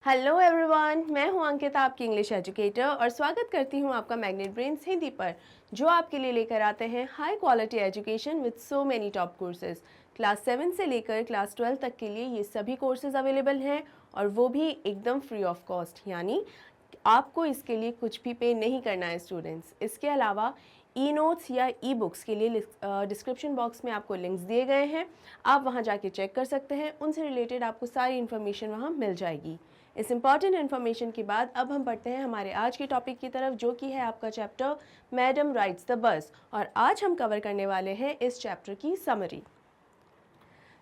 Hello everyone, मैं हूं अंकिता, आपकी इंग्लिश एजुकेटर, और स्वागत करती हूं आपका मैग्नेट ब्रेन्स हिंदी पर, जो आपके लिए लेकर आते हैं high quality education with so many top courses. Class 7 से लेकर क्लास 12 तक के लिए ये सभी कोर्सेज अवेलेबल हैं, और वो भी एकदम फ्री ऑफ कॉस्ट, यानी आपको इसके लिए कुछ भी पे नहीं करना है स्टूडेंट्स। इसके अलावा ई नोट्स या ई बुक्स के लिए डिस्क्रिप्शन बॉक्स में आपको लिंक्स दिए गए हैं, आप वहां जाके चेक कर सकते हैं। उनसे रिलेटेड आपको सारी इन्फॉर्मेशन वहां मिल जाएगी। इस इम्पॉर्टेंट इन्फॉर्मेशन के बाद अब हम पढ़ते हैं हमारे आज के टॉपिक की तरफ, जो कि है आपका chapter madam rides the bus. और आज हम कवर करने वाले हैं इस चैप्टर की समरी।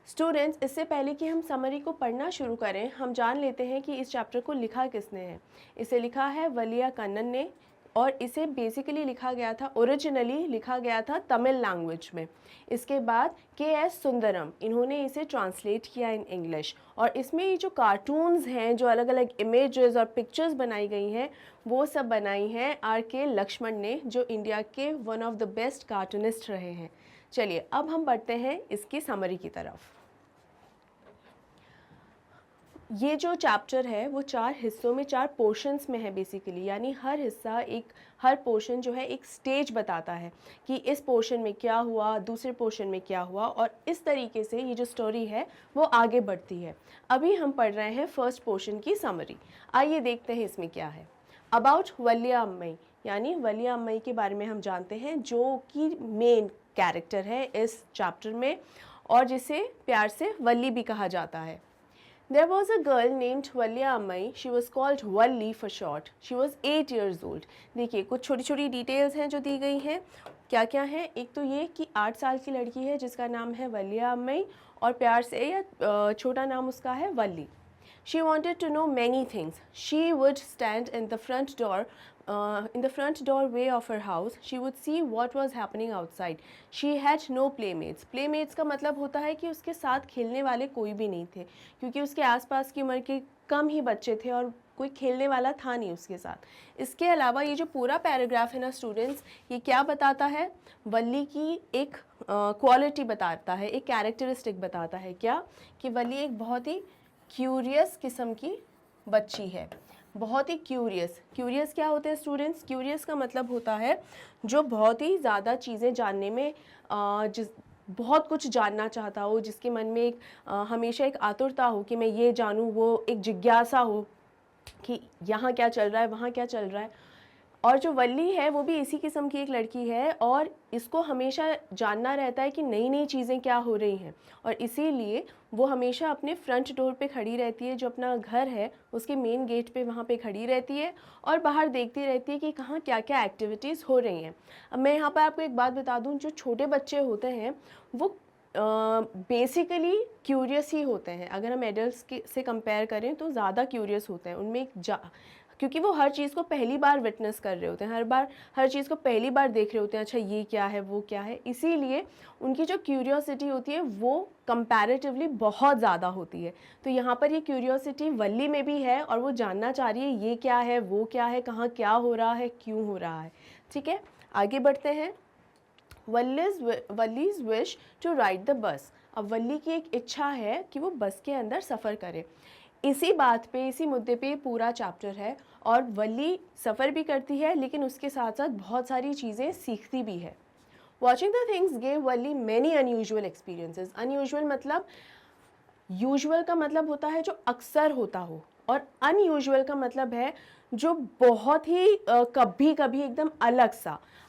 स्टूडेंट्स, इससे पहले कि हम समरी को पढ़ना शुरू करें, हम जान लेते हैं कि इस चैप्टर को लिखा किसने है। इसे लिखा है वलिया कन्नन ने, और इसे बेसिकली लिखा गया था, ओरिजिनली लिखा गया था तमिल लैंग्वेज में। इसके बाद के.एस. सुंदरम, इन्होंने इसे ट्रांसलेट किया इन इंग्लिश। और इसमें ये जो कार्टून्स हैं, जो अलग अलग इमेजेस और पिक्चर्स बनाई गई हैं, वो सब बनाई हैं आर.के. लक्ष्मण ने, जो इंडिया के one of the best cartoonist रहे हैं। चलिए अब हम बढ़ते हैं इसकी समरी की तरफ। ये जो चैप्टर है वो 4 हिस्सों में, 4 पोर्शंस में है बेसिकली, यानी हर पोर्शन जो है एक स्टेज बताता है कि इस पोर्शन में क्या हुआ, दूसरे पोर्शन में क्या हुआ, और इस तरीके से ये जो स्टोरी है वो आगे बढ़ती है। अभी हम पढ़ रहे हैं फर्स्ट पोर्शन की समरी। आइए देखते हैं इसमें क्या है। अबाउट वलिया अम्मई, यानी वलिया अम्मई के बारे में हम जानते हैं, जो कि मेन कैरेक्टर है इस चैप्टर में, और जिसे प्यार से वल्ली भी कहा जाता है। There was a girl named Valya Ammai. She was called Valli for short. She was 8 years old. देखिए कुछ छोटी छोटी डिटेल्स हैं जो दी गई हैं। क्या क्या है? एक तो ये कि 8 साल की लड़की है जिसका नाम है वलिया अम्मई, और प्यार से या छोटा नाम उसका है वल्ली। She wanted to know many things. She would stand in the front doorway of her house. She would see what was happening outside. She had no playmates. Playmates का मतलब होता है कि उसके साथ खेलने वाले कोई भी नहीं थे, क्योंकि उसके आसपास की उम्र के कम ही बच्चे थे और कोई खेलने वाला था नहीं उसके साथ। इसके अलावा ये जो पूरा पैराग्राफ है ना स्टूडेंट्स, ये क्या बताता है? वल्ली की एक क्वालिटी बताता है, एक कैरेक्टरिस्टिक बताता है। क्या? कि वल्ली एक बहुत ही क्यूरियस किस्म की बच्ची है, बहुत ही क्यूरियस क्या होते हैं स्टूडेंट्स? क्यूरियस का मतलब होता है जो बहुत ही ज़्यादा चीज़ें जानने में बहुत कुछ जानना चाहता हो, जिसके मन में हमेशा एक आतुरता हो कि मैं ये जानूँ, वो एक जिज्ञासा हो कि यहाँ क्या चल रहा है, वहाँ क्या चल रहा है। और जो वल्ली है वो भी इसी किस्म की एक लड़की है, और इसको हमेशा जानना रहता है कि नई नई चीज़ें क्या हो रही हैं, और इसीलिए वो हमेशा अपने फ्रंट डोर पे खड़ी रहती है, जो अपना घर है उसके मेन गेट पे वहाँ पे खड़ी रहती है, और बाहर देखती रहती है कि कहाँ क्या क्या एक्टिविटीज़ हो रही हैं। अब मैं यहाँ पर आपको एक बात बता दूँ, जो छोटे बच्चे होते हैं वो बेसिकली क्यूरियस ही होते हैं। अगर हम एडल्ट्स से कंपेयर करें तो ज़्यादा क्यूरियस होते हैं, उनमें क्योंकि वो हर चीज़ को पहली बार विटनेस कर रहे होते हैं, हर चीज़ को पहली बार देख रहे होते हैं, अच्छा ये क्या है, वो क्या है। इसीलिए उनकी जो क्यूरियोसिटी होती है वो कंपैरेटिवली बहुत ज़्यादा होती है। तो यहाँ पर ये क्यूरियोसिटी वल्ली में भी है, और वो जानना चाह रही है ये क्या है, वो क्या है, कहाँ क्या हो रहा है, क्यों हो रहा है। ठीक है, आगे बढ़ते हैं। Valli's wish to ride the bus. अब वल्ली की एक इच्छा है कि वो बस के अंदर सफ़र करे। इसी बात पे, इसी मुद्दे पे पूरा चैप्टर है, और वल्ली सफ़र भी करती है, लेकिन उसके साथ साथ बहुत सारी चीज़ें सीखती भी है। Watching the things gave Valli many unusual experiences. Unusual मतलब, यूजुअल का मतलब होता है जो अक्सर होता हो, और अनयूजुअल का मतलब है जो बहुत ही कभी कभी एकदम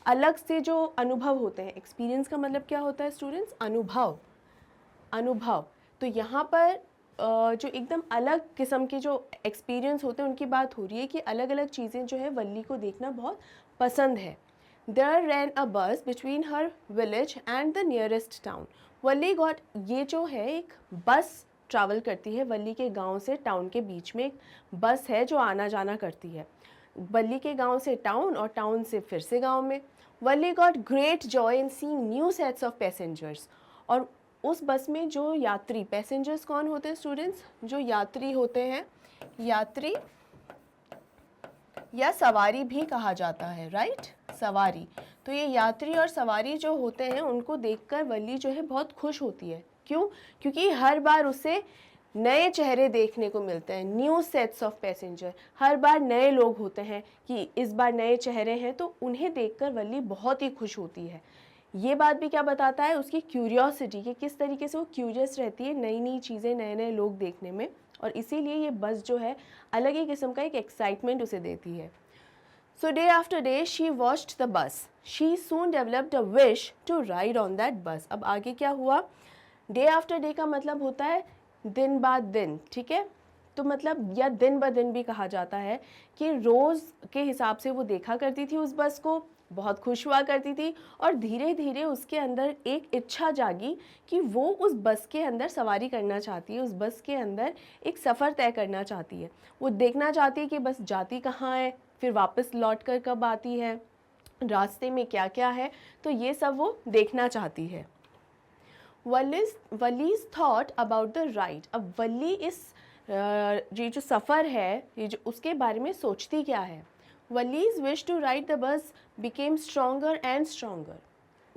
अलग से जो अनुभव होते हैं। एक्सपीरियंस का मतलब क्या होता है स्टूडेंट्स? अनुभव। तो यहाँ पर जो एकदम अलग किस्म के जो एक्सपीरियंस होते हैं उनकी बात हो रही है, कि अलग अलग चीज़ें जो है वल्ली को देखना बहुत पसंद है। There ran a bus between her village and the nearest town. Valli got, ये जो है एक बस ट्रैवल करती है वल्ली के गांव से टाउन के बीच में। एक बस है जो आना जाना करती है, वल्ली के गांव से टाउन और टाउन से फिर से गांव में। Valli got great joy in seeing new sets of passengers. और उस बस में जो यात्री, पैसेंजर्स कौन होते हैं स्टूडेंट्स? जो यात्री होते हैं, यात्री या सवारी भी कहा जाता है, राइट? सवारी। तो ये यात्री और सवारी जो होते हैं उनको देखकर वल्ली जो है बहुत खुश होती है। क्यों? क्योंकि हर बार उसे नए चेहरे देखने को मिलते हैं, न्यू सेट्स ऑफ पैसेंजर, हर बार नए लोग होते हैं कि इस बार नए चेहरे हैं, तो उन्हें देखकर वल्ली बहुत ही खुश होती है। ये बात भी क्या बताता है, उसकी क्यूरियोसिटी, कि किस तरीके से वो क्यूरियस रहती है नई नई चीज़ें, नए नए लोग देखने में, और इसीलिए ये बस जो है अलग ही किस्म का एक एक्साइटमेंट उसे देती है। So day after day she watched the bus. She soon developed a wish to ride on that bus. अब आगे क्या हुआ, डे आफ्टर डे का मतलब होता है दिन बाद दिन, ठीक है, तो मतलब या दिन ब दिन भी कहा जाता है कि रोज़ के हिसाब से वो देखा करती थी उस बस को, बहुत खुश हुआ करती थी, और धीरे धीरे उसके अंदर एक इच्छा जागी कि वो उस बस के अंदर सवारी करना चाहती है, उस बस के अंदर एक सफ़र तय करना चाहती है। वो देखना चाहती है कि बस जाती कहाँ है, फिर वापस लौट कर कब आती है, रास्ते में क्या क्या है, तो ये सब वो देखना चाहती है। वलीज थॉट अबाउट द राइड। अब वली इस ये जो सफ़र है, ये जो उसके बारे में सोचती क्या है। Valli's wish to ride the bus became stronger and stronger.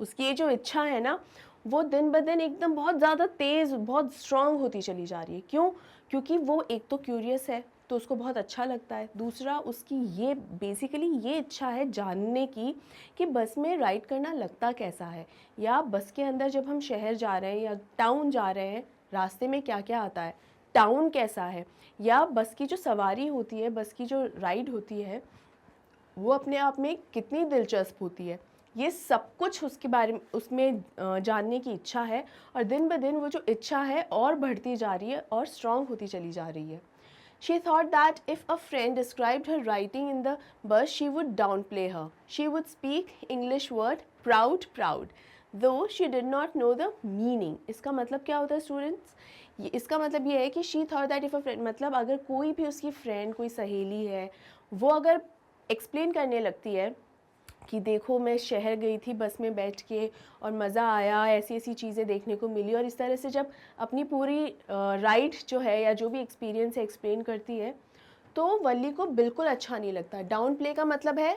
उसकी ये जो इच्छा है ना, वो दिन ब दिन एकदम बहुत ज़्यादा तेज़, बहुत स्ट्रॉन्ग होती चली जा रही है। क्यों? क्योंकि वो एक तो क्यूरियस है, तो उसको बहुत अच्छा लगता है। दूसरा, उसकी ये बेसिकली ये इच्छा है जानने की कि बस में राइड करना लगता कैसा है, या बस के अंदर जब हम शहर जा रहे हैं या टाउन जा रहे हैं, रास्ते में क्या क्या आता है, टाउन कैसा है, या बस की जो सवारी होती है, बस की जो राइड होती है, वो अपने आप में कितनी दिलचस्प होती है। ये सब कुछ उसके बारे में, उसमें जानने की इच्छा है, और दिन ब दिन वो जो इच्छा है और बढ़ती जा रही है और स्ट्रॉन्ग होती चली जा रही है। She thought that if a friend described her writing in the bus, she would downplay her. She would speak English word proud, proud, though she did not know the meaning. इसका मतलब क्या होता है स्टूडेंट्स? इसका मतलब ये है कि she thought that if a friend, मतलब अगर कोई भी उसकी फ्रेंड, कोई सहेली है, वो अगर एक्सप्लेन करने लगती है कि देखो मैं शहर गई थी बस में बैठ के और मज़ा आया, ऐसी ऐसी चीज़ें देखने को मिली, और इस तरह से जब अपनी पूरी राइड जो है या जो भी एक्सपीरियंस है एक्सप्लेन करती है, तो वल्ली को बिल्कुल अच्छा नहीं लगता। डाउन प्ले का मतलब है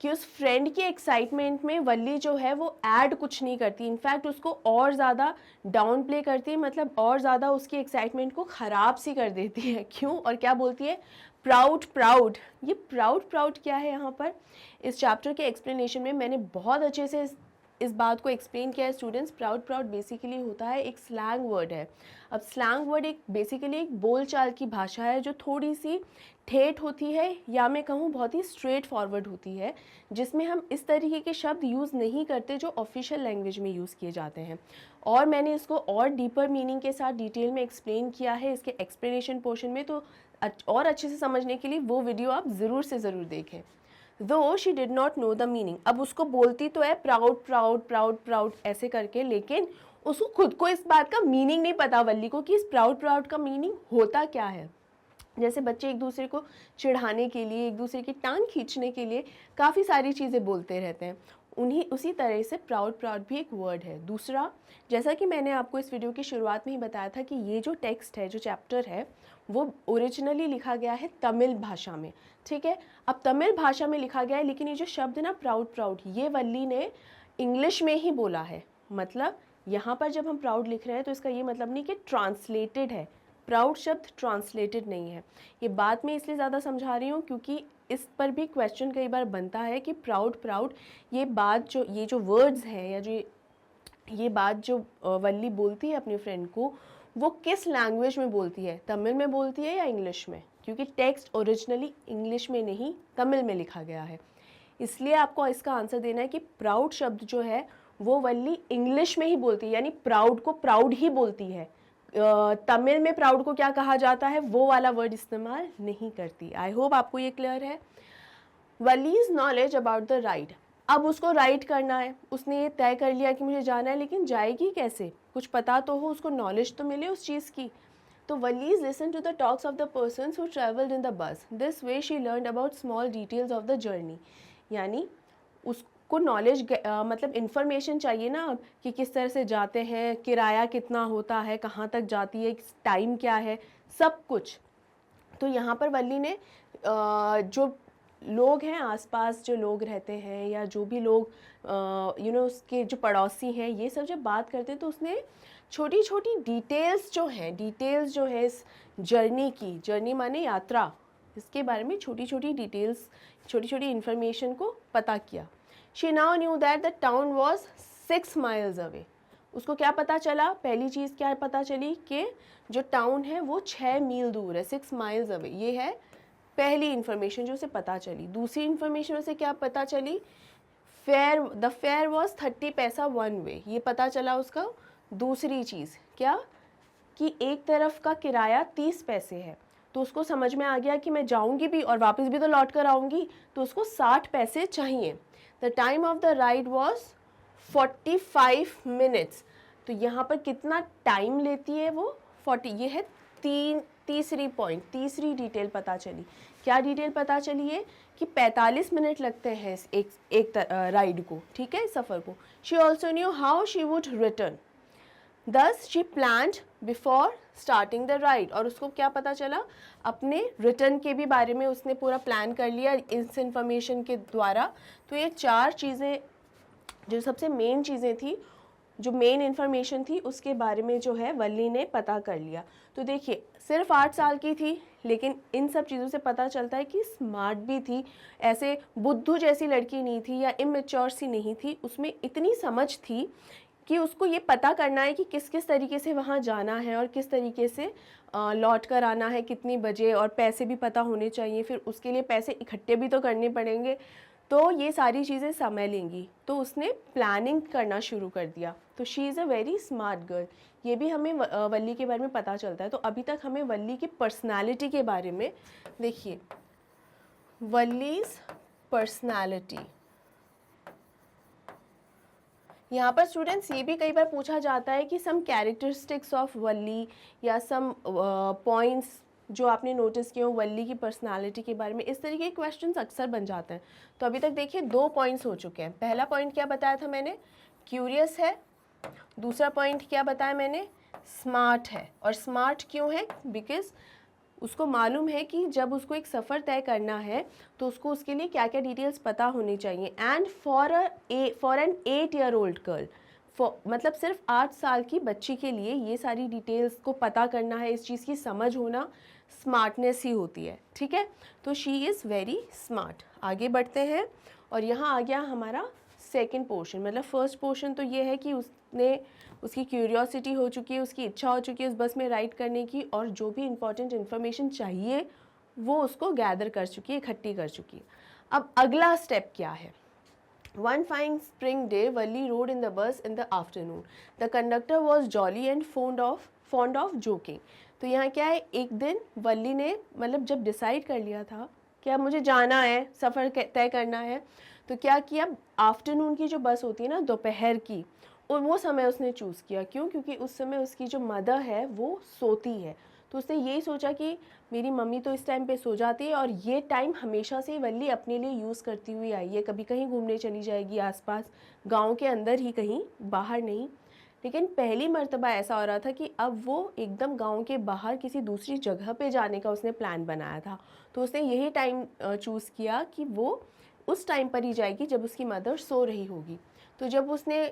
कि उस फ्रेंड की एक्साइटमेंट में वल्ली जो है वो ऐड कुछ नहीं करती, इनफैक्ट उसको और ज़्यादा डाउन प्ले करती है, मतलब और ज़्यादा उसकी एक्साइटमेंट को ख़राब सी कर देती है। क्यों? और क्या बोलती है? Proud, proud. ये प्राउड, प्राउड क्या है यहाँ पर? इस चैप्टर के एक्सप्लेनेशन में मैंने बहुत अच्छे से इस बात को एक्सप्लेन किया है स्टूडेंट्स। प्राउड, प्राउड बेसिकली होता है एक स्लैंग वर्ड है। अब स्लैंग वर्ड एक बेसिकली एक बोलचाल की भाषा है जो थोड़ी सी ठेठ होती है, या मैं कहूँ बहुत ही स्ट्रेट फॉरवर्ड होती है, जिसमें हम इस तरीके के शब्द यूज़ नहीं करते जो ऑफिशियल लैंग्वेज में यूज़ किए जाते हैं। और मैंने इसको और डीपर मीनिंग के साथ डिटेल में एक्सप्लेन किया है इसके एक्सप्लेनेशन पोर्शन में, तो और अच्छे से समझने के लिए वो वीडियो आप ज़रूर से ज़रूर देखें। Though she did not know the meaning, अब उसको बोलती तो है प्राउड, प्राउड, प्राउड, प्राउड ऐसे करके, लेकिन उसको खुद को इस बात का मीनिंग नहीं पता वल्ली को कि इस प्राउड, प्राउड का मीनिंग होता क्या है। जैसे बच्चे एक दूसरे को चिढ़ाने के लिए, एक दूसरे की टांग खींचने के लिए काफ़ी सारी चीज़ें बोलते रहते हैं, उसी तरह से प्राउड, प्राउड भी एक वर्ड है। दूसरा, जैसा कि मैंने आपको इस वीडियो की शुरुआत में ही बताया था कि ये जो टेक्स्ट है, जो चैप्टर है, वो ओरिजिनली लिखा गया है तमिल भाषा में, ठीक है। अब तमिल भाषा में लिखा गया है, लेकिन ये जो शब्द है ना प्राउड, प्राउड, ये वल्ली ने इंग्लिश में ही बोला है। मतलब यहाँ पर जब हम प्राउड लिख रहे हैं तो इसका ये मतलब नहीं कि ट्रांसलेटेड है, प्राउड शब्द ट्रांसलेटेड नहीं है। ये बात मैं इसलिए ज़्यादा समझा रही हूँ क्योंकि इस पर भी क्वेश्चन कई बार बनता है कि प्राउड, प्राउड ये बात जो, ये जो वर्ड्स हैं या जो ये बात जो वल्ली बोलती है अपनी फ्रेंड को, वो किस लैंग्वेज में बोलती है, तमिल में बोलती है या इंग्लिश में, क्योंकि टेक्स्ट ओरिजिनली इंग्लिश में नहीं तमिल में लिखा गया है। इसलिए आपको इसका आंसर देना है कि प्राउड शब्द जो है वो वल्ली इंग्लिश में ही बोलती है, यानी प्राउड को प्राउड ही बोलती है। तमिल में प्राउड को क्या कहा जाता है वो वाला वर्ड इस्तेमाल नहीं करती। आई होप आपको ये क्लियर है। वलीज नॉलेज अबाउट द राइड, अब उसको राइड करना है, उसने ये तय कर लिया कि मुझे जाना है, लेकिन जाएगी कैसे, कुछ पता तो हो, उसको नॉलेज तो मिले उस चीज़ की। तो Valli listen to the talks of the persons who travelled in the bus, this way she learn about small details of the journey. यानी उसको नॉलेज मतलब इन्फॉर्मेशन चाहिए ना कि किस तरह से जाते हैं, किराया कितना होता है, कहाँ तक जाती है, टाइम क्या है, सब कुछ। तो यहाँ पर वल्ली ने जो लोग हैं आसपास, जो लोग रहते हैं या जो भी लोग उसके जो पड़ोसी हैं, ये सब जब बात करते हैं तो उसने छोटी छोटी डिटेल्स जो है इस जर्नी की, जर्नी माने यात्रा, इसके बारे में छोटी छोटी डिटेल्स, छोटी छोटी इन्फॉर्मेशन को पता किया। She now knew that the town was 6 miles away. उसको क्या पता चला, पहली चीज़ क्या पता चली कि जो टाउन है वो 6 मील दूर है, 6 माइल्स अवे। ये है पहली इन्फॉर्मेशन जो उसे पता चली। दूसरी इन्फॉर्मेशन उसे क्या पता चली, द फेयर वॉज 30 पैसा वन वे, ये पता चला उसका। दूसरी चीज़ क्या, कि एक तरफ का किराया 30 पैसे है। तो उसको समझ में आ गया कि मैं जाऊंगी भी और वापस भी तो लौट कर आऊँगी, तो उसको 60 पैसे चाहिए। The time of the ride was 45 minutes. तो यहाँ पर कितना टाइम लेती है वो, 40। ये है तीसरी डिटेल पता चली। क्या डिटेल पता चली है कि 45 मिनट लगते हैं एक राइड को, ठीक है, इस सफ़र को। She also knew how she would return, thus she planned before starting the ride. और उसको क्या पता चला, अपने रिटर्न के भी बारे में उसने पूरा प्लान कर लिया इस इंफॉर्मेशन के द्वारा। तो ये 4 चीज़ें जो सबसे मेन चीज़ें थी, जो मेन इन्फॉर्मेशन थी, उसके बारे में जो है वल्ली ने पता कर लिया। तो देखिए सिर्फ 8 साल की थी, लेकिन इन सब चीज़ों से पता चलता है कि स्मार्ट भी थी, ऐसे बुद्धू जैसी लड़की नहीं थी या इमेच्योर सी नहीं थी। उसमें इतनी समझ थी कि उसको ये पता करना है कि किस किस तरीके से वहाँ जाना है और किस तरीके से लौट कर आना है, कितनी बजे, और पैसे भी पता होने चाहिए। फिर उसके लिए पैसे इकट्ठे भी तो करने पड़ेंगे, तो ये सारी चीज़ें समय लेंगी। तो उसने प्लानिंग करना शुरू कर दिया। तो she is a very smart girl. ये भी हमें वल्ली के बारे में पता चलता है। तो अभी तक हमें वल्ली की पर्सनालिटी के बारे में देखिए, वल्लीज पर्सनालिटी। यहाँ पर स्टूडेंट्स ये भी कई बार पूछा जाता है कि सम कैरेक्टरिस्टिक्स ऑफ वल्ली या सम पॉइंट्स जो आपने नोटिस किए हो वल्ली की पर्सनालिटी के बारे में, इस तरीके के क्वेश्चंस अक्सर बन जाते हैं। तो अभी तक देखिए 2 पॉइंट्स हो चुके हैं। पहला पॉइंट क्या बताया था मैंने, क्यूरियस है। दूसरा पॉइंट क्या बताया मैंने, स्मार्ट है। और स्मार्ट क्यों है, बिकॉज उसको मालूम है कि जब उसको एक सफ़र तय करना है तो उसको उसके लिए क्या क्या डिटेल्स पता होनी चाहिए। And for an 8 year old girl, मतलब सिर्फ 8 साल की बच्ची के लिए ये सारी डिटेल्स को पता करना है, इस चीज़ की समझ होना स्मार्टनेस ही होती है, ठीक है। तो शी इज़ वेरी स्मार्ट। आगे बढ़ते हैं, और यहाँ आ गया हमारा सेकंड पोर्शन। मतलब फर्स्ट पोर्शन तो ये है कि उसकी क्यूरियोसिटी हो चुकी है, उसकी इच्छा हो चुकी है उस बस में राइड करने की, और जो भी इम्पोर्टेंट इन्फॉर्मेशन चाहिए वो उसको गैदर कर चुकी है, इकट्ठी कर चुकी है। अब अगला स्टेप क्या है, One fine spring day, Valli rode in the bus in the afternoon. The conductor was jolly and fond of joking. तो यहाँ क्या है, एक दिन वल्ली ने मतलब जब डिसाइड कर लिया था कि अब मुझे जाना है, सफ़र तय करना है, तो क्या किया, आफ्टरनून की जो बस होती है ना, दोपहर की, और वो समय उसने चूज़ किया। क्यों, क्योंकि उस समय उसकी जो मदर है वो सोती है। तो उसने यही सोचा कि मेरी मम्मी तो इस टाइम पे सो जाती है, और ये टाइम हमेशा से वल्ली अपने लिए यूज़ करती हुई आई है। कभी कहीं घूमने चली जाएगी आसपास, गांव के अंदर ही कहीं, बाहर नहीं। लेकिन पहली मर्तबा ऐसा हो रहा था कि अब वो एकदम गांव के बाहर किसी दूसरी जगह पे जाने का उसने प्लान बनाया था। तो उसने यही टाइम चूज़ किया कि वो उस टाइम पर ही जाएगी जब उसकी मदर सो रही होगी। तो जब उसने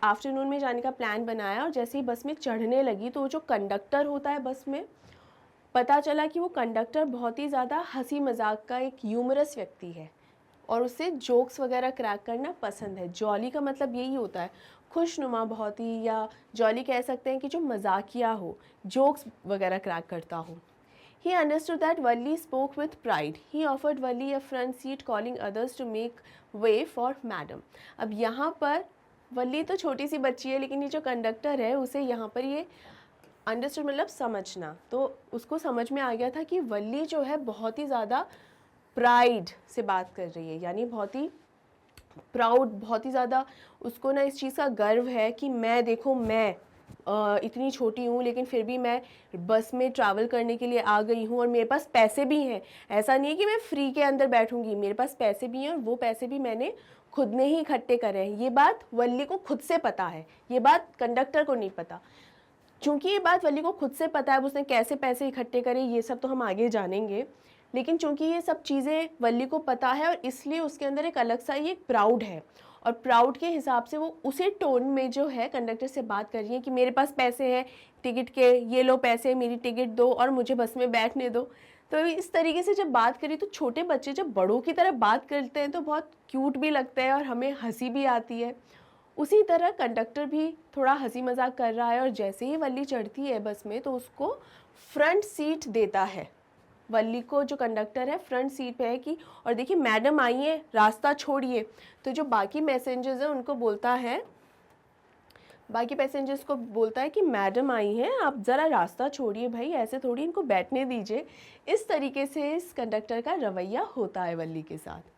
आफ्टरनून में जाने का प्लान बनाया और जैसे ही बस में चढ़ने लगी, तो जो कंडक्टर होता है बस में, पता चला कि वो कंडक्टर बहुत ही ज़्यादा हंसी मजाक का एक ह्यूमरस व्यक्ति है और उसे जोक्स वगैरह क्रैक करना पसंद है। जॉली का मतलब यही होता है, खुशनुमा बहुत ही, या जॉली कह सकते हैं कि जो मजाकिया हो, जोक्स वगैरह क्रैक करता हो। He understood that Valli spoke with pride. He offered Valli a front seat, calling others to make way for madam. अब यहाँ पर वल्ली तो छोटी सी बच्ची है, लेकिन ये जो कंडक्टर है उसे यहाँ पर ये अंडरस्टूड मतलब समझना, तो उसको समझ में आ गया था कि वल्ली जो है बहुत ही ज़्यादा प्राइड से बात कर रही है, यानी बहुत ही प्राउड, बहुत ही ज़्यादा उसको ना इस चीज़ का गर्व है कि मैं, देखो मैं इतनी छोटी हूँ लेकिन फिर भी मैं बस में ट्रैवल करने के लिए आ गई हूँ, और मेरे पास पैसे भी हैं। ऐसा नहीं है कि मैं फ्री के अंदर बैठूँगी, मेरे पास पैसे भी हैं, और वो पैसे भी मैंने खुद ने ही इकट्ठे करे हैं। ये बात वल्ली को खुद से पता है, ये बात कंडक्टर को नहीं पता। चूँकि ये बात वल्ली को खुद से पता है, उसने कैसे पैसे इकट्ठे करे ये सब तो हम आगे जानेंगे, लेकिन चूँकि ये सब चीज़ें वल्ली को पता है, और इसलिए उसके अंदर एक अलग सा ये प्राउड है। और प्राउड के हिसाब से वो उसी टोन में जो है कंडक्टर से बात कर रही है कि मेरे पास पैसे हैं टिकट के, ये लो पैसे, मेरी टिकट दो और मुझे बस में बैठने दो। तो इस तरीके से जब बात करी तो छोटे बच्चे जब बड़ों की तरह बात करते हैं तो बहुत क्यूट भी लगता है और हमें हंसी भी आती है। उसी तरह कंडक्टर भी थोड़ा हंसी मजाक कर रहा है और जैसे ही वल्ली चढ़ती है बस में तो उसको फ्रंट सीट देता है। वल्ली को जो कंडक्टर है फ्रंट सीट पे है कि और देखिए मैडम आई है रास्ता छोड़िए। तो जो बाकी मैसेंजर्स हैं उनको बोलता है, बाकी पैसेंजर्स को बोलता है कि मैडम आई हैं आप ज़रा रास्ता छोड़िए भाई, ऐसे थोड़ी इनको बैठने दीजिए। इस तरीके से इस कंडक्टर का रवैया होता है वल्ली के साथ।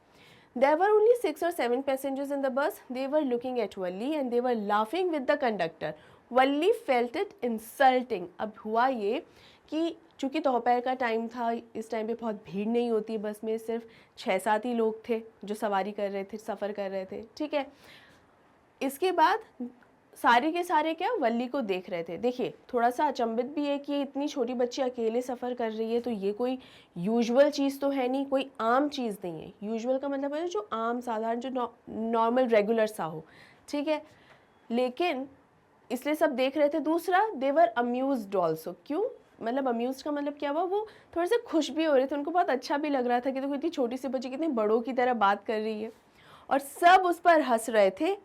There were only 6 or 7 passengers in the bus. They were looking at Valli and they were laughing with the conductor. Valli felt it insulting. अब हुआ ये कि चूँकि दोपहर का टाइम था, इस टाइम पे बहुत भीड़ नहीं होती है बस में, सिर्फ 6-7 ही लोग थे जो सवारी कर रहे थे, सफ़र कर रहे थे, ठीक है। इसके बाद सारे के सारे क्या वल्ली को देख रहे थे। देखिए थोड़ा सा अचंभित भी है कि इतनी छोटी बच्ची अकेले सफ़र कर रही है, तो ये कोई यूजुअल चीज़ तो है नहीं, कोई आम चीज़ नहीं है। यूजुअल का मतलब है जो आम साधारण जो नॉर्मल रेगुलर सा हो, ठीक है। लेकिन इसलिए सब देख रहे थे। दूसरा देवर अम्यूज्ड ऑल्सो। क्यों, मतलब अम्यूज का मतलब क्या हुआ, वो थोड़े से खुश भी हो रहे थे, उनको बहुत अच्छा भी लग रहा था कि देखो इतनी छोटी सी बच्ची कितनी बड़ों की तरह बात कर रही है। और सब उस पर हंस रहे थे।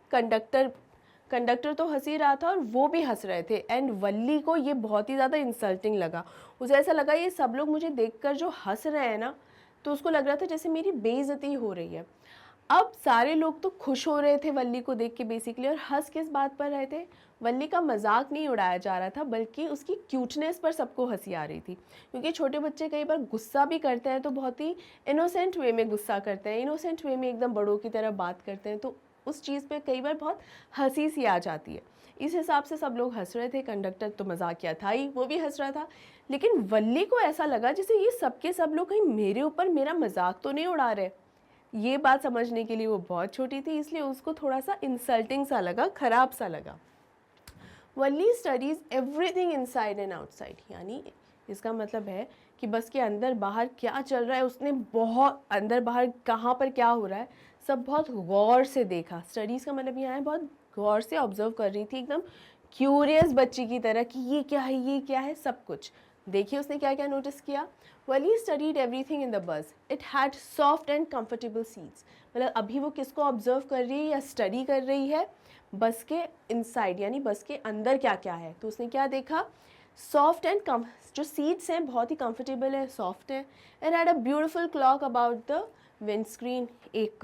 कंडक्टर तो हंस ही रहा था और वो भी हंस रहे थे। एंड वल्ली को ये बहुत ही ज़्यादा इंसल्टिंग लगा। उसे ऐसा लगा ये सब लोग मुझे देखकर जो हंस रहे हैं ना, तो उसको लग रहा था जैसे मेरी बेइज्जती हो रही है। अब सारे लोग तो खुश हो रहे थे वल्ली को देख के बेसिकली, और हंस किस बात पर रहे थे, वल्ली का मजाक नहीं उड़ाया जा रहा था बल्कि उसकी क्यूटनेस पर सबको हंसी आ रही थी। क्योंकि छोटे बच्चे कई बार गुस्सा भी करते हैं तो बहुत ही इनोसेंट वे में गुस्सा करते हैं, इनोसेंट वे में एकदम बड़ों की तरह बात करते हैं, तो उस चीज़ पे कई बार बहुत हंसी सी आ जाती है। इस हिसाब से सब लोग हंस रहे थे। कंडक्टर तो मजाकिया था ही, वो भी हंस रहा था। लेकिन वल्ली को ऐसा लगा जैसे ये सब के सब लोग कहीं मेरे ऊपर मेरा मजाक तो नहीं उड़ा रहे। ये बात समझने के लिए वो बहुत छोटी थी, इसलिए उसको थोड़ा सा इंसल्टिंग सा लगा, ख़राब सा लगा। Valli studies everything inside and outside, यानी इसका मतलब है कि बस के अंदर बाहर क्या चल रहा है, उसने बहुत अंदर बाहर कहाँ पर क्या हो रहा है सब बहुत गौर से देखा। स्टडीज़ का मतलब यहाँ है बहुत गौर से ऑब्जर्व कर रही थी, एकदम क्यूरियस बच्ची की तरह कि ये क्या है, ये क्या है, सब कुछ। देखिए उसने क्या क्या नोटिस किया। Valli studied everything in the bus, it had soft and comfortable seats. मतलब अभी वो किसको ऑब्जर्व कर रही है या स्टडी कर रही है, बस के इनसाइड यानी बस के अंदर क्या क्या है। तो उसने क्या देखा, सॉफ्ट एंड जो सीट्स हैं बहुत ही कंफर्टेबल है, सॉफ्ट है। And had a beautiful clock about the wind screen, एक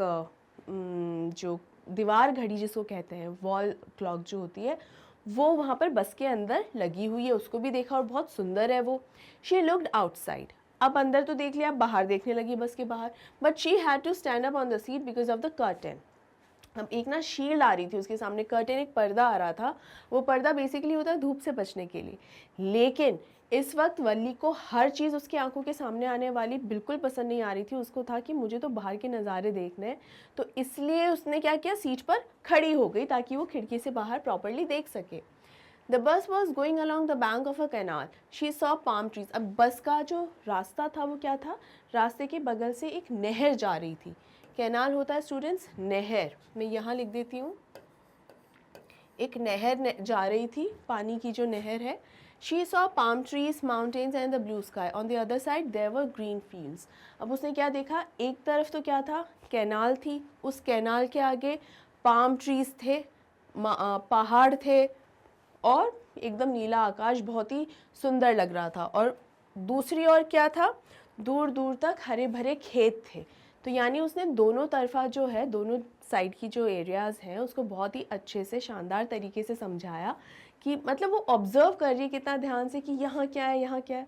जो दीवार घड़ी जिसको कहते हैं, वॉल क्लॉक जो होती है, वो वहाँ पर बस के अंदर लगी हुई है, उसको भी देखा और बहुत सुंदर है वो। शी लुक्ड आउटसाइड, अब अंदर तो देख लिया, बाहर देखने लगी बस के बाहर। But she had to stand up on the seat because of the curtain. अब एक ना शील्ड आ रही थी उसके सामने, कर्टन एक पर्दा आ रहा था, वो पर्दा बेसिकली होता है धूप से बचने के लिए। लेकिन इस वक्त वल्ली को हर चीज़ उसकी आंखों के सामने आने वाली बिल्कुल पसंद नहीं आ रही थी। उसको था कि मुझे तो बाहर के नज़ारे देखने हैं, तो इसलिए उसने क्या किया, सीट पर खड़ी हो गई ताकि वो खिड़की से बाहर प्रॉपरली देख सके। The bus was going along the bank of a canal, she saw palm trees. अब बस का जो रास्ता था वो क्या था, रास्ते के बगल से एक नहर जा रही थी। कैनाल होता है स्टूडेंट्स नहर, मैं यहाँ लिख देती हूँ, एक नहर जा रही थी, पानी की जो नहर है। She saw palm trees, mountains and the blue sky, on the other side there were green fields. अब उसने क्या देखा, एक तरफ तो क्या था, कैनाल थी, उस कैनाल के आगे पाम ट्रीज थे, पहाड़ थे और एकदम नीला आकाश बहुत ही सुंदर लग रहा था। और दूसरी ओर क्या था, दूर दूर तक हरे भरे खेत थे। तो यानी उसने दोनों तरफा जो है, दोनों साइड की जो एरियाज़ हैं उसको बहुत ही अच्छे से शानदार तरीके से समझाया कि मतलब वो ऑब्ज़र्व कर रही है कितना ध्यान से कि यहाँ क्या है, यहाँ क्या है।